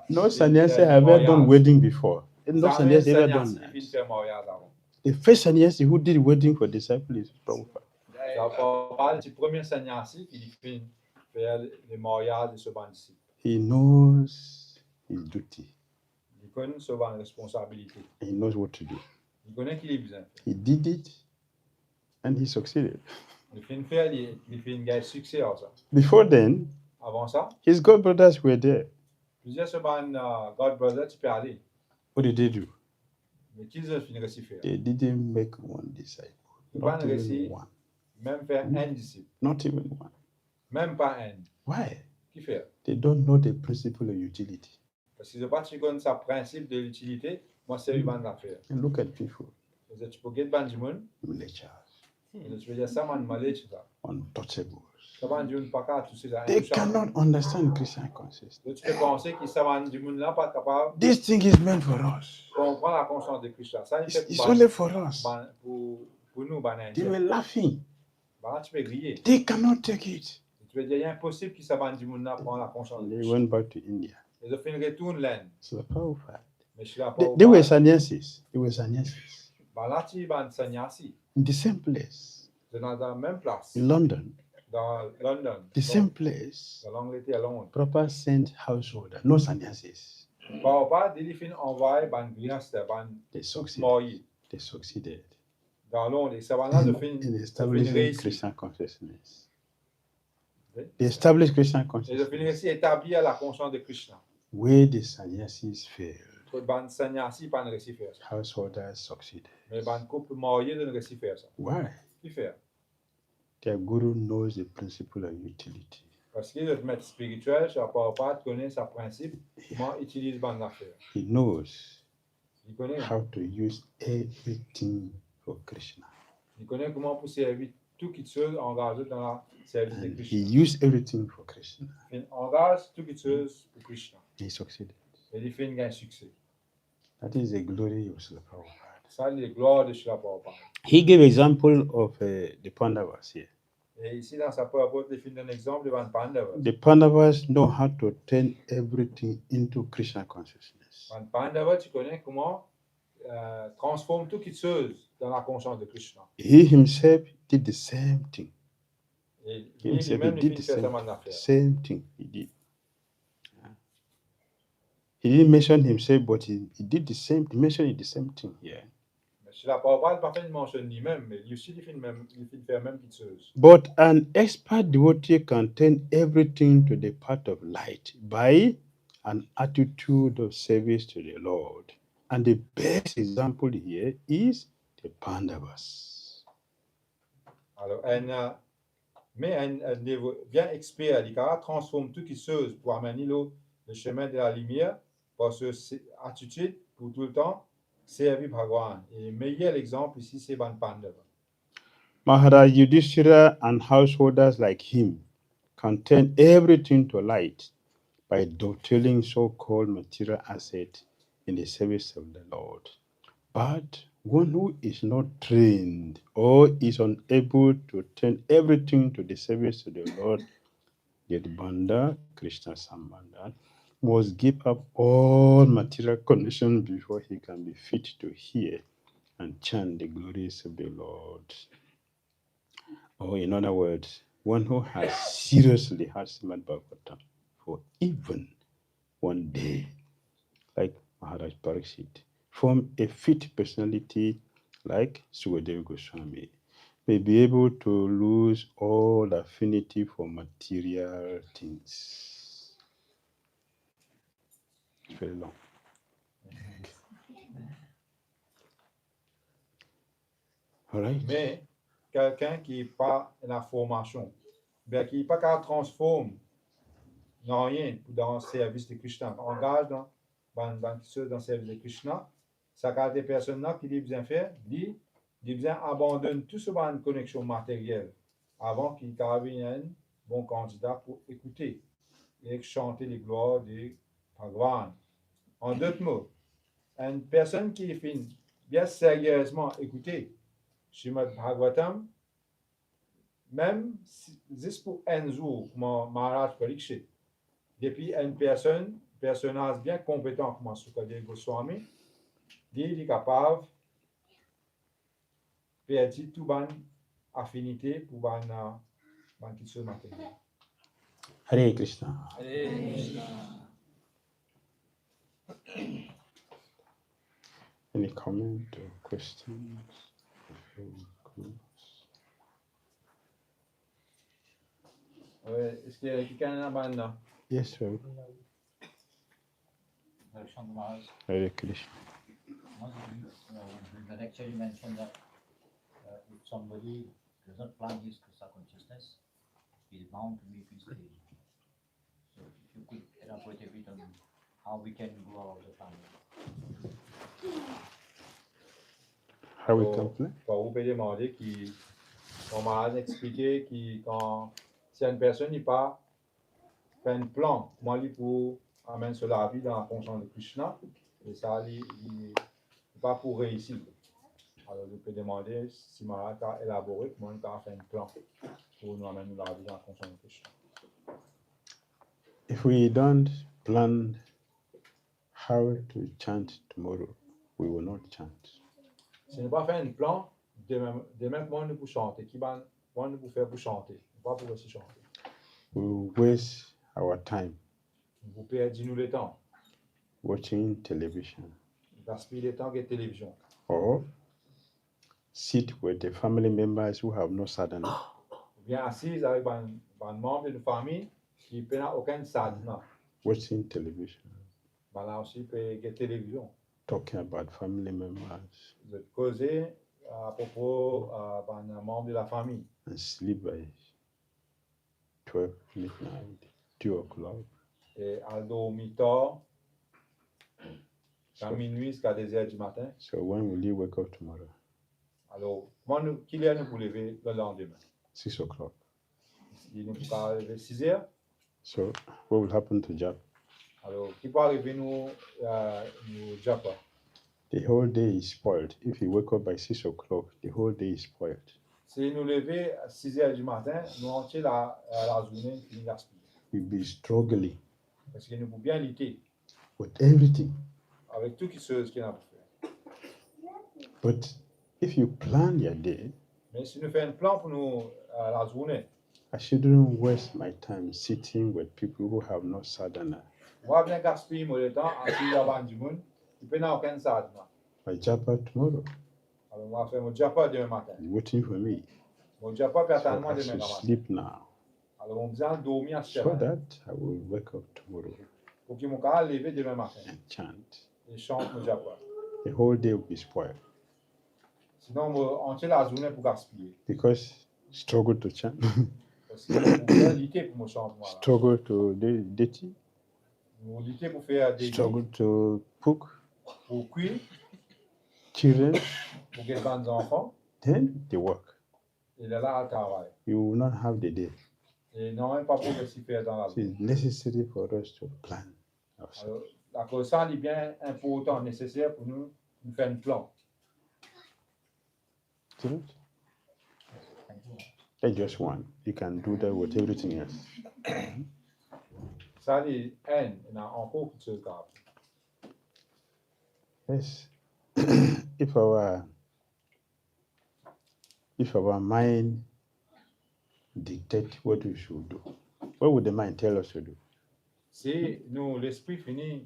No sannyasi have ever done wedding before. No sannyasi ever done that. Il fait mariage avant. The first sannyasi who did wedding for disciples is Prabhupada. C'est le premier sannyasi qui fait faire le mariage de ce disciple. He knows his duty. Il connaît sa responsabilité. He knows what to do. Il connaît qu'il est besoin. He did it and he succeeded. Il fait une faire, il fait une gagne succès à ça. Before then, Avant ça, his god brothers were there. plusieurs se God Brother, tu peux aller. What did they do? Mais qu'ils ont fini de faire. They didn't make one disciple. Ils Not n'ont even réussi, one. même faire un disciple. Not even one. Même pas un. Why? Qui fait? They don't know the principle of utility. Parce qu'ils n'ont pas connaissent le principe de l'utilité, moi c'est une bonne affaire. And look at people, Tu peux gagner ban du monde, lectures, tu veux dire ça, man, malé, tu vois. untouchables. Ça va du monde pas capable, tout ça. They cannot understand Krishna consciousness. Tu peux penser que ça va du monde là pas capable This thing is meant for us. de comprendre la conscience de Krishna. Ça, il fait It's only for us. pour nous, ban They were laughing. bah là, tu peux griller. They cannot take it. Et tu veux dire, il est impossible qu'ils s'abandonnent du monde prendre la conscience de They Krishna. went back to India. Ils ont fait une retourne l'Inde. So Prabhupada. Mais je l'ai pas They were oublié. sannyasis. They were sannyasis. Bah là, tu vas en sannyasi. In the same place. C'est dans la même place. In London. Dans London. The same place. Dans l'Angleterre, à Londres. Prabhupada sent householder, no sannyasis. Prabhupada, il fait envoyer ban glyasta, ban marié. They succeeded. Dans Londres, et ça va là de fin. In establishing réussir. Krishna consciousness. They established Krishna Et de consciousness. finir ici, établir la conscience de Krishna. Where the sannyasis failed, Ban sannyasi, pas ne réussit faire ça. householders succeeded. Mais ban couple marié ne réussit faire ça. Why? Qui fait? Their guru knows the principle of utility. Parce que le maître spirituel, je ne sais pas connaît sa principe, comment utiliser ban affaire. He knows Il connaît. how to use everything for Krishna. Il connaît comment pour servir tout qui se engage dans le service de And he Krishna. used everything for Krishna. Il engage tout qui se pour Krishna. He succeeded. Et il fait un gain succès. That is the glory of Srila Prabhupada. Ça, c'est la gloire de Srila Prabhupada. He gave example of the Pandavas here. Et ici, dans sa parole, il fait un exemple devant Pandavas. The Pandavas know how to turn everything into Krishna consciousness. Dans Pandavas, tu connais comment transformer tout qui se dans la conscience de Krishna. He himself did the same thing. Et He himself he lui-même, did il the fait same, seulement affaire. same thing. He did. He didn't mention himself, but he did the same. He mentioned the same thing here. Srila Prabhupada n'a pas fait une mention lui-même, mais lui aussi, il fait faire même petite chose. But an expert devotee can turn everything to the path of light by an attitude of service to the Lord. And the best example here is the Pandavas. Alors, mais un bien expert, il transforme tout qui se pour amener le chemin de la lumière, parce que c'est attitude pour tout le temps servir Bhagavan. Et le meilleur exemple ici, c'est Ban Pandava. Maharaj Yudhishthira and householders like him can turn everything to light by dovetailing so-called material assets in the service of the Lord. But one who is not trained or is unable to turn everything to the service of the Lord, Yadbanda Krishna Sambandha, must give up all material conditions before he can be fit to hear and chant the glories of the Lord. Or in other words, one who has seriously had Srimad Bhagavatam for even one day, like Maharaj Pariksit, form a fit personality like Sukadeva Goswami, may be able to lose all affinity for material things. It's very long. All right. Mais quelqu'un qui n'a pas la formation, bien, qui n'est pas qu'à transformer dans rien dans le service de Krishna, engage dans le service de Krishna, ça a des personnes qui ont besoin de faire, ils besoin abandonner tout ce genre de connexion matérielle avant qu'il y ait un bon candidat pour écouter et chanter les gloires de Bhagavan. En d'autres mots, une personne qui fait bien sérieusement écouter Srimad Bhagavatam, même juste pour un jour, comme Maharaj Pariksit, depuis une personnage bien compétent comme Sukadeva Goswami, il est capable de perdre toute bonne affinité pour quelque chose de matériel. Hare Krishna. Hare Krishna. Any comment or questions? Est-ce qu'il y a quelqu'un là-bas? Yes, sir. Hare Krishna. In the lecture, you mentioned that if somebody does not plant his Krishna consciousness, he is bound to meet his stage. So, if you could elaborate a bit on how we can go about the planting. How we can play? Vous pouvez demander on m'a expliqué que quand si une personne n'est pas fait un plan, comment il pour amener sur la vie dans la conscience de Krishna, et ça, il n'est pas pour réussir. Alors, je peux demander si Maharaj a élaboré comment il a fait un plan pour nous amener la vie en conscience de Krishna. If we don't plan how to chant tomorrow, we will not chant. Si nous pas fait un plan, demain comment nous pouvons chanter, comment nous pouvons faire pour chanter, pas pour aussi chanter. We will waste our time Vous perdez nous le temps, watching television gaspiller le temps de télévision, or sit with the family members who have no sadhana ou bien assise avec un membre de la famille qui n'a aucun sadhana. watching television, Là aussi, peut y télévision. talking about family members Vous causer à propos d'un membre de la famille. and sleep by 12 midnight, 2 o'clock. Et à dormir tard, à So, minuit jusqu'à 2h du matin. so when will you wake up tomorrow? Alors, qui est nous pour lever le lendemain? 6 o'clock. Il nous peut arriver 6h. So what will happen to Jap? Alors, qui peut arriver nous Japa? The whole day is spoiled. If you wake up by 6 o'clock, the whole day is spoiled. Si nous lever à 6h du matin, nous entier la journée qui nous gaspille. You'll be struggling Parce que nous pouvons bien lutter with everything. avec tout ce qu'il a fait. But if you plan your day, Mais si nous faisons un plan pour nous la journée, I shouldn't waste my time sitting with people who have no sadhana. moi bien gaspiller mon temps assis devant du monde, il peut n'avoir aucun sadhana. My Japa tomorrow Alors, moi, je fais mon Japa demain matin. is waiting for me. Mon Japa peut So attendre I demain should matin. sleep now Alors, on besoin de dormir à ce so moment that I will wake up tomorrow pour que mon cas lever demain matin and chant. et chante mon Japa. The whole day will be spoiled Sinon, on tient la journée pour gaspiller. because struggle to chant, Parce que nous pouvons lutter pour mon chant. Voilà. struggle to deti, Nous lutter pour faire des struggle to cook pour cuire, children, pour gagner des enfants. then the work. Il est là à travailler. You will not have the day. Et non, même pas pour aussi faire dans la So vie. it's necessary for us to plan ourselves. Alors, la cause ça est bien important, nécessaire pour nous faire un plan. Isn't it? That's just one. You can do that with everything else. Ça est un, il y a encore plus de cas. Yes. if our mind dictate what we should do, what would the mind tell us to do? Si nous, l'esprit finit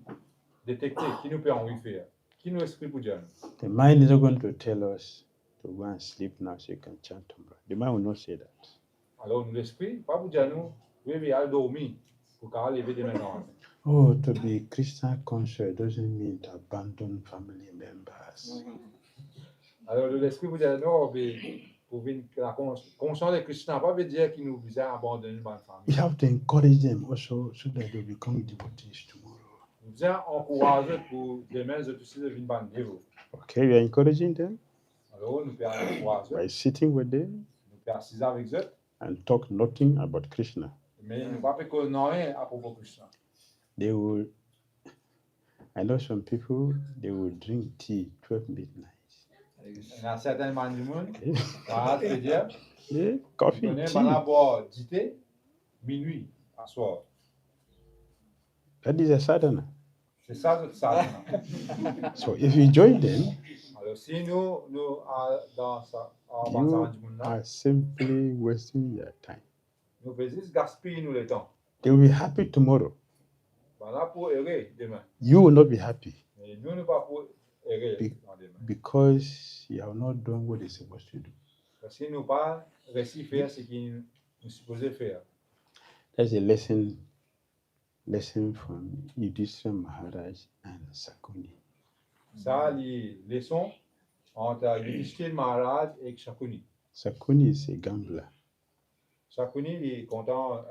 détecter qui nous peut envie faire, qui nous esprit pour dire. The mind is not going to tell us to go and sleep now so you can chant tomorrow. The mind will not say that. Alors, nous, l'esprit, pas pour dire nous, oui, aller dormir pour qu'à lever demain matin. Oh, to be Krsna conscious doesn't mean to abandon family members. Alors, l'esprit vous dit non, mais pour la conscience de Krishna, pas veut dire qu'il nous vise à abandonner ma famille. We have to encourage them also so that they become devotees tomorrow. Nous devons encourager pour demain, je aussi devenir ban dévot. Okay, we are encouraging them Alors, nous pouvons encourager, by sitting with them nous pouvons assiser avec eux, and talk nothing about Krishna. mais nous ne pouvons pas faire rien à propos de Krishna. They will, I know some people, they will drink tea 12 midnight. Il y a certains membres du monde, Okay. ça veut dire, Yeah, ils coffee, donnent tea. à boire du thé, minuit, à soir. That is a sadhana. C'est ça notre sadhana. So if you join them, Alors, si nous dans ça, you dans du monde là, are simply wasting your time. nous faisons juste gaspiller nous le temps. They will be happy tomorrow. Voilà pour errer demain. You will not be happy Mais nous ne pas pour errer Be- dans demain. because you have not done what you're supposed to do. Parce que nous pas réussi à faire ce qu'il nous supposait faire. That's a lesson from Yudhishthira Maharaj and Sakuni. Ça, les leçons entre Yudhishthira Maharaj et Shakuni. Sakuni is a gambler. Shakuni il est content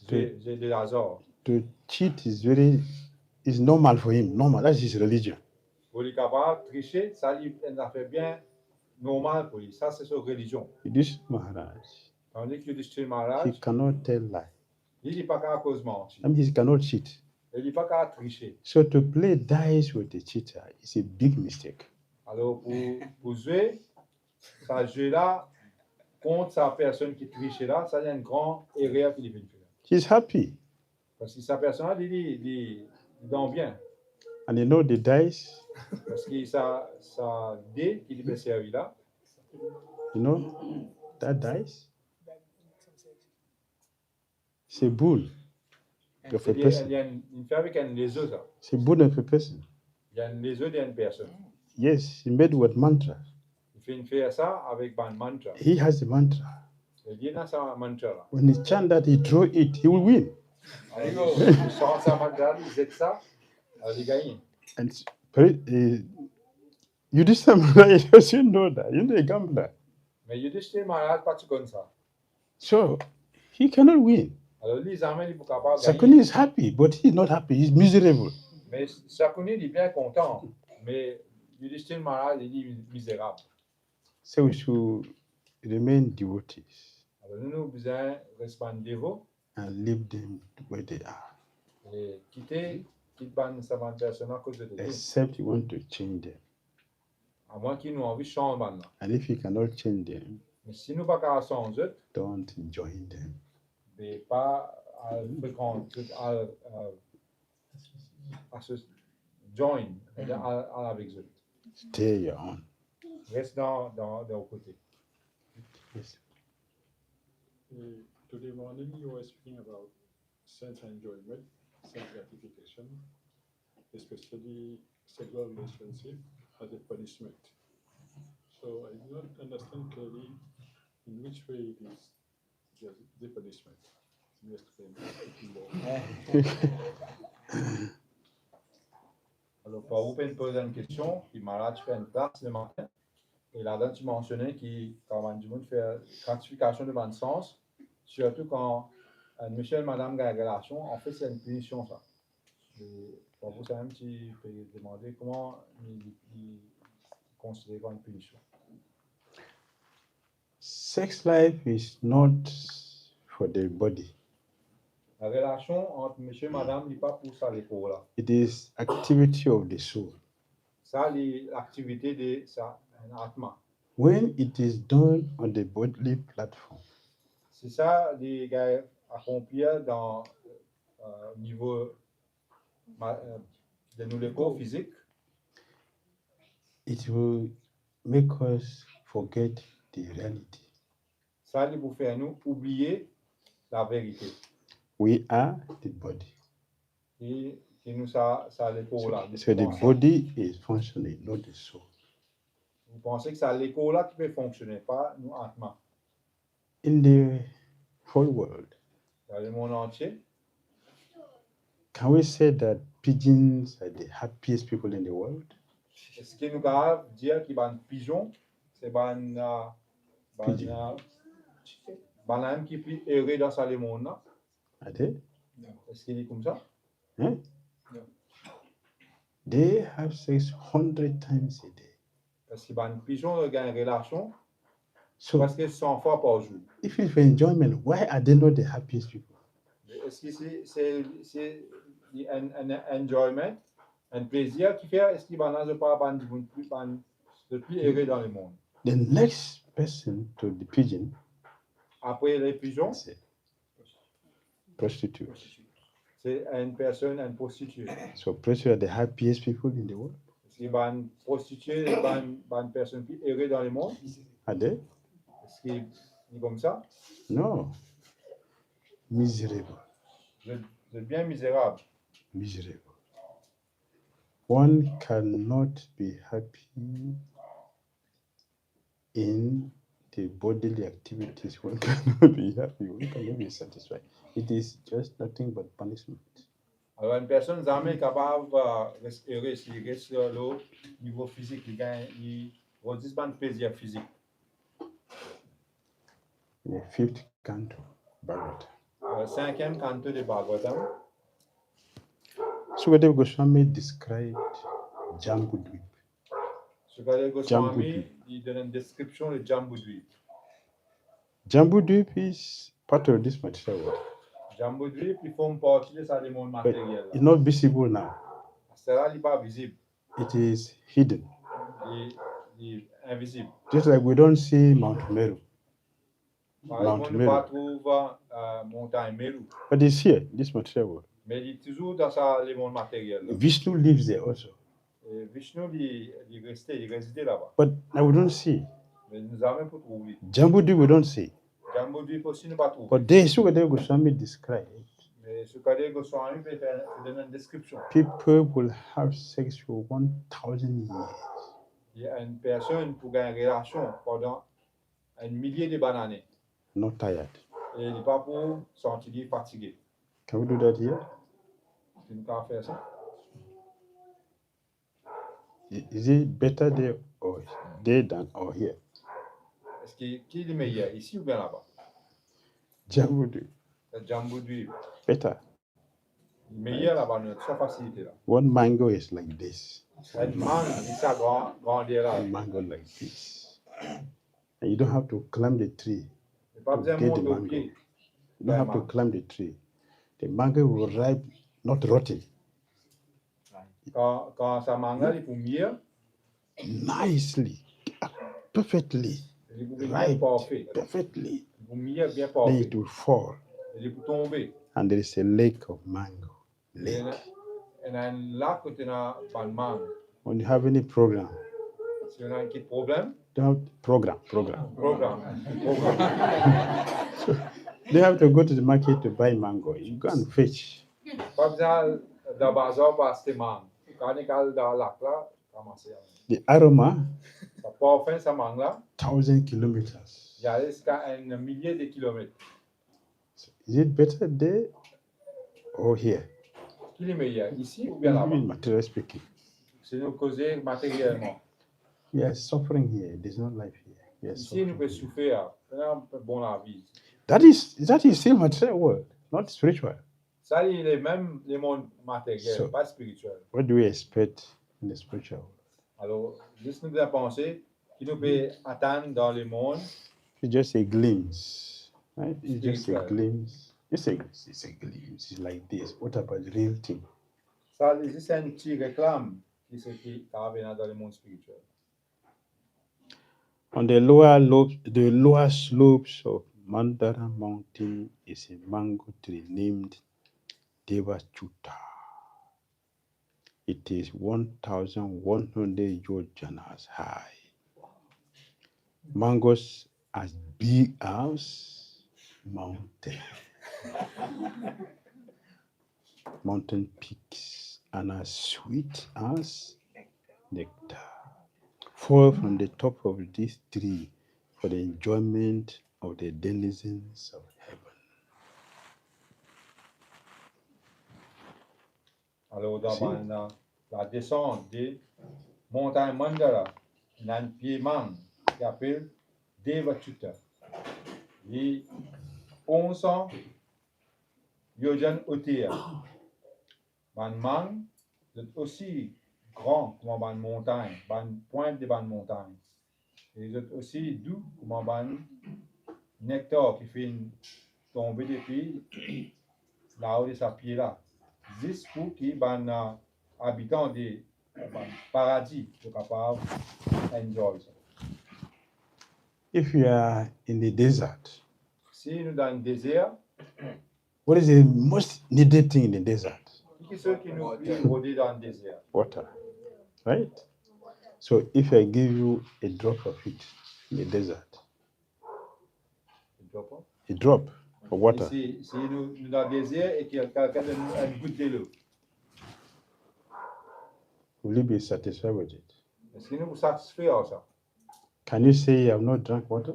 To, de hasard. to cheat is normal for him. Normal, that's his religion. Pour les capables de tricher, ça lui est une affaire bien normale pour lui. Ça, c'est sa religion. Yudhishthira Maharaj, Tandis que Yudhishthira he Maharaj, cannot tell lie. il n'est pas qu'à cause mentir. I mean, he cannot cheat. Il n'est pas qu'à tricher. So to play dice with the cheater is a big mistake. Alors, pour jouer, ça joue là, contre sa personne qui triche là, ça, il y a une grande erreur qu'il vient faire. He's happy. Parce que sa personne, il donne bien. And you know the dice, Parce que ça dé qu'il peut servir là, you know, that dice, c'est bull of a il person. y a une femme avec un lézeux, ça. C'est bull of a person. Il y a un lézeux d'une personne. Yes, he made with mantra. Il fait ça avec un mantra. He has a mantra. Il y a un mantra là. When he chant that, he draw it, he will win. Alors, il sort sa mantra, il jette ça, alors il gagne. And you just you know that. You're a gambler. Mais Yudhishthir Maharaj pas comme ça. So he cannot win. Alors, les amis, ils sont capables de Sakuni gagner. is happy, but he's not happy. He's miserable. Mais Sakuni, il est bien content. Mais Yudhishthir Maharaj, il est misérable. So we should remain devotees Alors, nous avons besoin de rester dévots and leave them where they are. et quitter cette personne à cause de Dieu. Except you want to change them. À moins qu'il nous envie de changer. And if you cannot change them, Mais si nous ne pouvons pas changer, don't join them. mais pas à se join avec eux. Stay your own. Reste dans le côté. Yes. Today morning you were speaking about sense enjoyment, sense gratification, especially sexual relationship as a punishment. So I do not understand clearly in which way it is the punishment. Can you explain more? Alors, pour vous poser une question, puis Maharaj fait une classe le matin, et là-dedans, tu mentionnais quand du monde fait gratification de bon sens, surtout quand monsieur et madame gagnent une relation, en fait, c'est une punition, ça. Et pour vous, ça même, tu peux demander comment il considère comme une punition. Sex life is not for the body. La relation entre monsieur et madame n'est pas pour ça, les pauvres là. It is activity of the soul. Ça, l'activité de ça, un atma. When it is done on the bodily platform, C'est ça, les gars accomplir dans niveau de nos corps physiques. it will make us forget the reality. Ça, il vous faire nous oublier la vérité. We are the body. Et nous, ça l'écho là. So the body is functioning, not the soul. Vous pensez que c'est l'écho là qui peut fonctionner, pas nous atma. In the whole world, Dans le monde entier, can we say that pigeons are the happiest people in the world? est-ce que nous pouvons dire que les pigeons, c'est les qui plus heureux dans ce monde là? Are they? Est-ce qu'il est comme ça? Huh? They have sex 100 times a day. Parce que les pigeons ont une relation So presque 100 fois par jour. if it's for enjoyment, why are they not the happiest people? Est-ce que c'est un enjoyment, un plaisir qui fait, est-ce qu'il va pas le plus heureux dans le monde? The next person to the pigeon Après les pigeons, is a prostitute. c'est une personne, une prostituée. So prostitutes are the happiest people in the world. Est-ce qu'il va une prostituée, une personne plus heureuse dans le monde? Are they? Est-ce qu'il est comme ça? No. Miserable. Vous êtes bien misérable. Miserable. One cannot be happy in the bodily activities. One cannot be happy. One cannot be satisfied. It is just nothing but punishment. Alors, une personne jamais capable de rester heureuse, il reste sur le niveau physique, il redit pas de plaisir physique. The fifth canto, Bhagavad. Cinquième canto de Bhagavatam, Sukadeva Goswami described Jambudvip. Sukadeva Goswami, Jambudvip. il donne une description de Jambudvip. Jambudvip is part of this material world. Jambudvip, il forme partie de ça, le monde But matériel. it's not visible now. Cela n'est pas visible. It is hidden. Il il est invisible. Just like we don't see Mount Meru. Par Mount exemple, nous ne Meru. trouvons montagne Meru, But it's here, this material world. mais il est toujours dans ça, les mondes matériels. là. Vishnu lives there also. Et Vishnu, il résidait là-bas. But now we don't see. Mais nous n'avons pas trouvé. Jambudvi we don't see. Jambudvipa aussi, nous n'avons pas trouvé. But there Sukadeva Goswami described. Mais ce cas Goswami peut donner une description. People will have sex for 1,000 years. Il y a une personne pour gagner une relation pendant un millier de bonnes années. Not tired. Et il n'est pas pour sentir fatigué. Can we do that here? Tu ne peux faire ça. Is it better there than or here? Est-ce qui est le meilleur, ici ou bien là-bas? Jambudvi. Jambudvi. Better. Le meilleur là-bas, notre facilité là. One mango is like this. Une mangue, il s'est grandi là. One mango like this. And you don't have to climb the tree. Il n'y a pas besoin de Get the monter au mango. pied. You don't have to climb the tree. The mango will ripe, not rotten. Quand ça mangue, il faut mieux. Nicely, perfectly, Il faut bien right, parfait. perfectly. Il faut mieux, bien Then parfait. it will fall. Il faut tomber. And there is a lake of mango. Lake. Il y a un lac où tu as pas de mangue. When you have any program, Si on a un petit problème, you have program. programme. They have to go to the market to buy mango. You go and fetch. Pas besoin de bazar pour acheter mangue. Quand on est dans le lac là, ramasser. The aroma, Ça parfait, ça mangue là. 1,000 kilometers. Il y a jusqu'à un millier de kilomètres. Is it better there or here? Qui est meilleur, ici ou bien là-bas? Material speaking. C'est nous causer matériellement. We are suffering here. There's no life here. We are Ici, nous suffering pouvons here. souffrir. C'est un bon la vie. That is still material world, not spiritual. Ça, il est même les mondes matériels, So- pas spirituels. What do we expect in the spiritual world? Alors, juste nous devons penser qu'il nous peut atteindre dans le monde. It's just a glimpse, right? It's just a Spiritual. glimpse. It's a glimpse. It's like this. What about the real thing? Ça, c'est juste un petit réclame de ce qui arrive dans le monde spirituel. On the lower slopes of Mandara Mountain is a mango tree named Devachuta. It is 1,100 yojanas high. Mangoes as big as mountain peaks and as sweet as nectar. Fall from the top of this tree for the enjoyment of the denizens of heaven. Alors, dans Si. la descente des montagnes Mandara, il y a un pied man qui s'appelle Devachuta. Il est 1100 yojan hauteur. Ban man est aussi grand comme ban montagne, ban pointe de ban montagne. Et il est aussi doux comme ban nectar qui fait tomber depuis là-haut de sa pied là. Juste pour qui ban habitants des paradis sont capables d'enjoy ça. If you are in the desert, Si nous dans le désert, what is the most needed thing in the desert? qui sont ceux qui nous rôdent dans le désert? Water, right? So if I give you a drop of it in the desert, a drop of water, Si nous dans le désert et qu'il y a quelqu'un de nous une goutte de l'eau, will you be satisfied with it? est-ce que nous vous satisfaire ça? Can you say you have not drank water?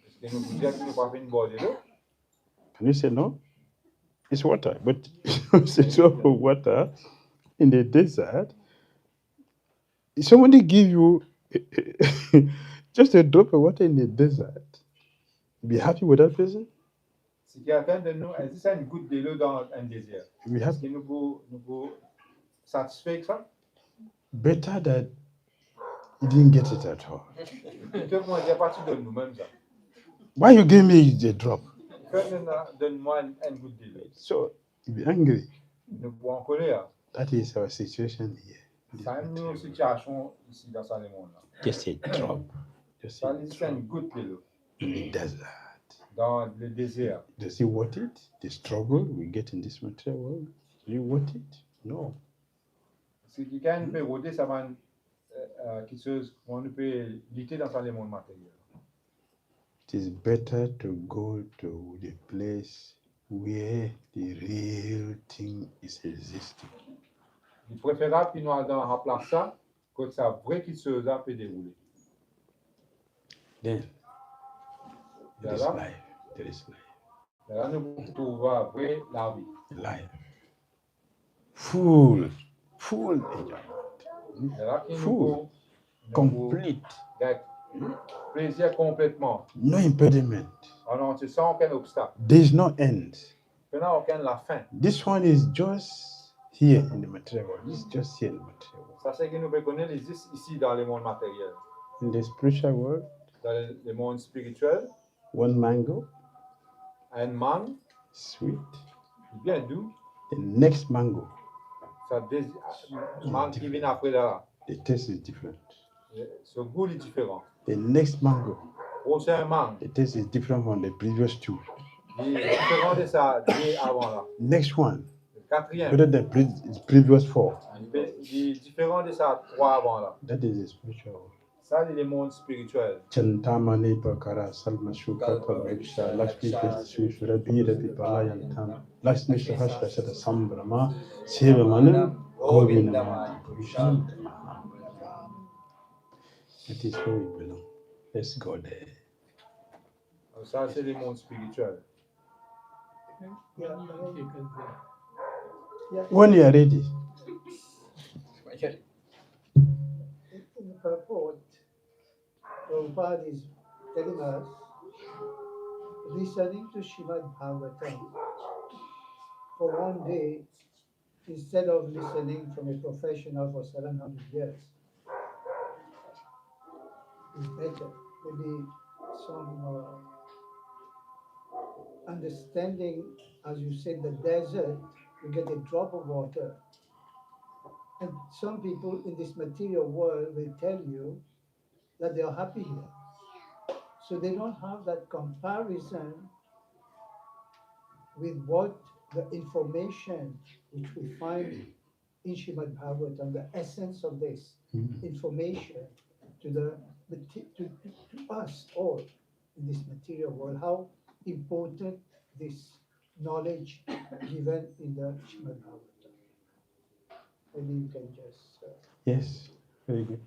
Est-ce que nous vous dire que nous pas fait une boire de l'eau? Can you say no? It's water, but it's a drop of water in the desert. If somebody give you just a drop of water in the desert, you be happy with that person? Si quelqu'un de nous existe une goutte de l'eau dans un désert, You be est-ce happy. que nous vous satisfaire ça? Better that you didn't get it at all. Plutôt que moi dire partie de nous-mêmes ça. Why you give me a drop? Donne-moi une goutte de l'eau. So you be angry. Nous pouvons en colère. That is our situation here. this Ça une material situation ici dans ce monde-là. just a drop, just Ça a c'est drop une goutte de l'eau in the desert. dans le désert. Does it worth it? The struggle we get in this material world, is it worth it? No. Si quelqu'un peut rôder, ça va quelque chose qu'on peut lutter dans le monde matériel. It is better to go to the place where the real thing is existing. Il est préférable qu'il nous remplace ça que ça vraie quelque chose peut dérouler. Then there is Là, life. There is life. là, nous trouvons vraie la vie. Life. Full enjoyment. Là, qui Full. nous Complete. plaisir complètement. No impediment. Alors, tu sens aucun obstacle. There is no end. Tu n'as aucun la fin. This one is just here in the material world. This is just here in the material world. Ça, c'est que nous reconnaissons existe ici dans le monde matériel. In the spiritual world, Dans le monde spirituel, one mango, un mangue, sweet. bien doux, The next mango, ça mangue qui vient après là. the taste is different. Ce goût est différent. The next mango, Prochain mangue, the taste is different from the previous two. il est différent de ça avant là. Next one, Le quatrième, better than previous four. il est différent de ça trois avant là. That is the spiritual world. Ça, c'est le monde spirituel. Chantamani pakara salma shuka pavaksha lakshmi krishna bira pipalayantam lakshmi shahasha shata sambrama sevamanu govinamati purushantama. That is where we belong. Let's go there. Ça, c'est le monde spirituel. When you are ready, In the purport, Prabhupada is telling us, listening to Srimad Bhagavatam for one day instead of listening from a professional for 700 years is better. Maybe some understanding, as you said, the desert, you get a drop of water. And some people in this material world will tell you that they are happy here. So they don't have that comparison with what the information which we find in Srimad Bhagavatam, the essence of this information to us all in this material world, how important this knowledge given in the Srimad Bhagavatam. Maybe you can just... yes, very good.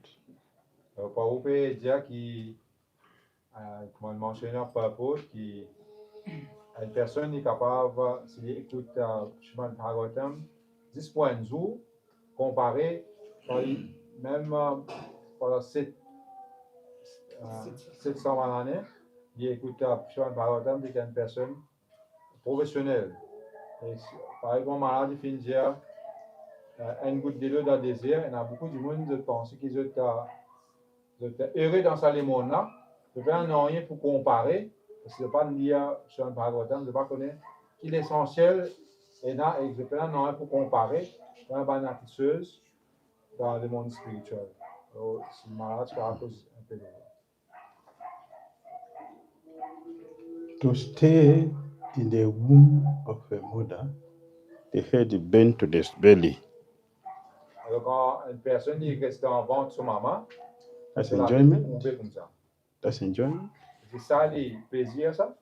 Pour peut dire qu'il, comme on mentionne un purpose, qu'une personne est capable, s'il écoute Srimad Bhagavatam, 10 points de jour, comparé même pendant 700 années, il écoute Srimad Bhagavatam avec une personne professionnelle. Et, par exemple, malade, il finit de dire une goutte de l'eau dans le désert, il y a beaucoup de monde qui pense qu'ils sont heureux dans ce monde-là. Je ne peux pas rien pour comparer, parce que je ne peux pas lire sur un Bhagavatam, je ne peux pas connaître qui est l'essentiel, et je ne peux pas rien pour comparer dans la petite chose dans le monde spirituel. Alors, si malade, je peux à cause un peu de ça. To stay in the womb of a mother, the head bent to the belly. Alors, quand une personne reste dans le ventre de son maman, That's c'est la enjoyment. vie comme ça. That's enjoyment. C'est ça, le plaisir, ça.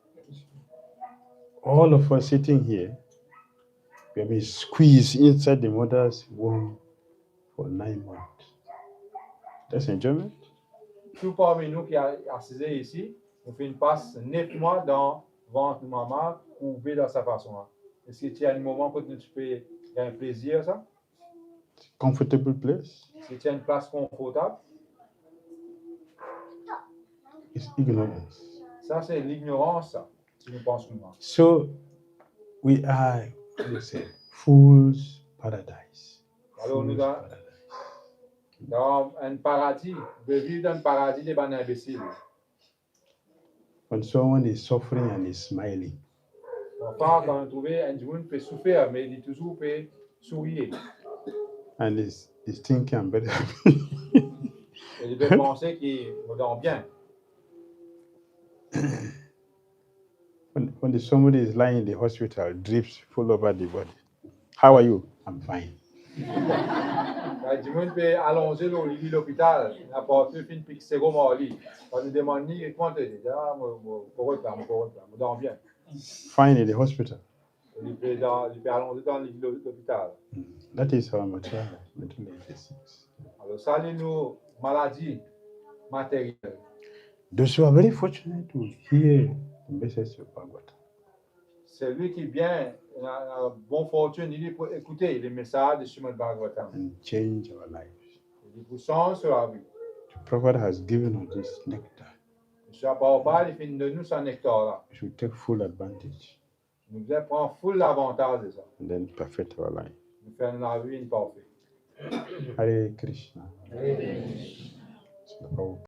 All of us sitting here, we have been squeezed inside the mother's womb for 9 months. That's enjoyment. Tout parmi nous qui est assis ici, on fait une passe 9 mois dans le ventre de maman, couvé dans sa façon. Est-ce que tu as un moment où tu peux avoir un plaisir, ça? Comfortable place. Est-ce que tu as une place confortable? It's ignorance. Ça, c'est l'ignorance, ça, si nous pensons. So we are, what do you say, fool's paradise. Alors, nous Fool's dans, paradise. dans un paradis, de vivre dans un paradis des bancs imbéciles. When someone is suffering and is smiling, Enfin, quand on trouve un monde peut souffrir, mais il toujours peut sourire. And he's thinking I'm very happy. Et il veut penser qu'il me donne bien. When somebody is lying in the hospital, drips full over the body. How are you? I'm fine. Quand du monde peut allonger le lit de l'hôpital, n'importe qui fin pique sérum au lit. Quand nous demandons ni comment te dit, ah, me donne bien. Fine in the hospital. Il peut allonger dans le lit de l'hôpital. That is our mental disease. Alors ça, c'est nos maladies matérielles. Those who are very fortunate to hear the message of Bhagavatam. Celui qui vient, a bonne fortune, il peut écouter les messages de Srimad Bhagavatam. And change our lives. Il vous change sur la vie. Prabhupada has given us this nectar. M. Prabhupada, il fait de nous ce nectar-là. We should take full advantage. Nous devons prendre full avantage de ça. And then perfect our life. Nous faire la vie parfaite. Hare Krishna. Amen.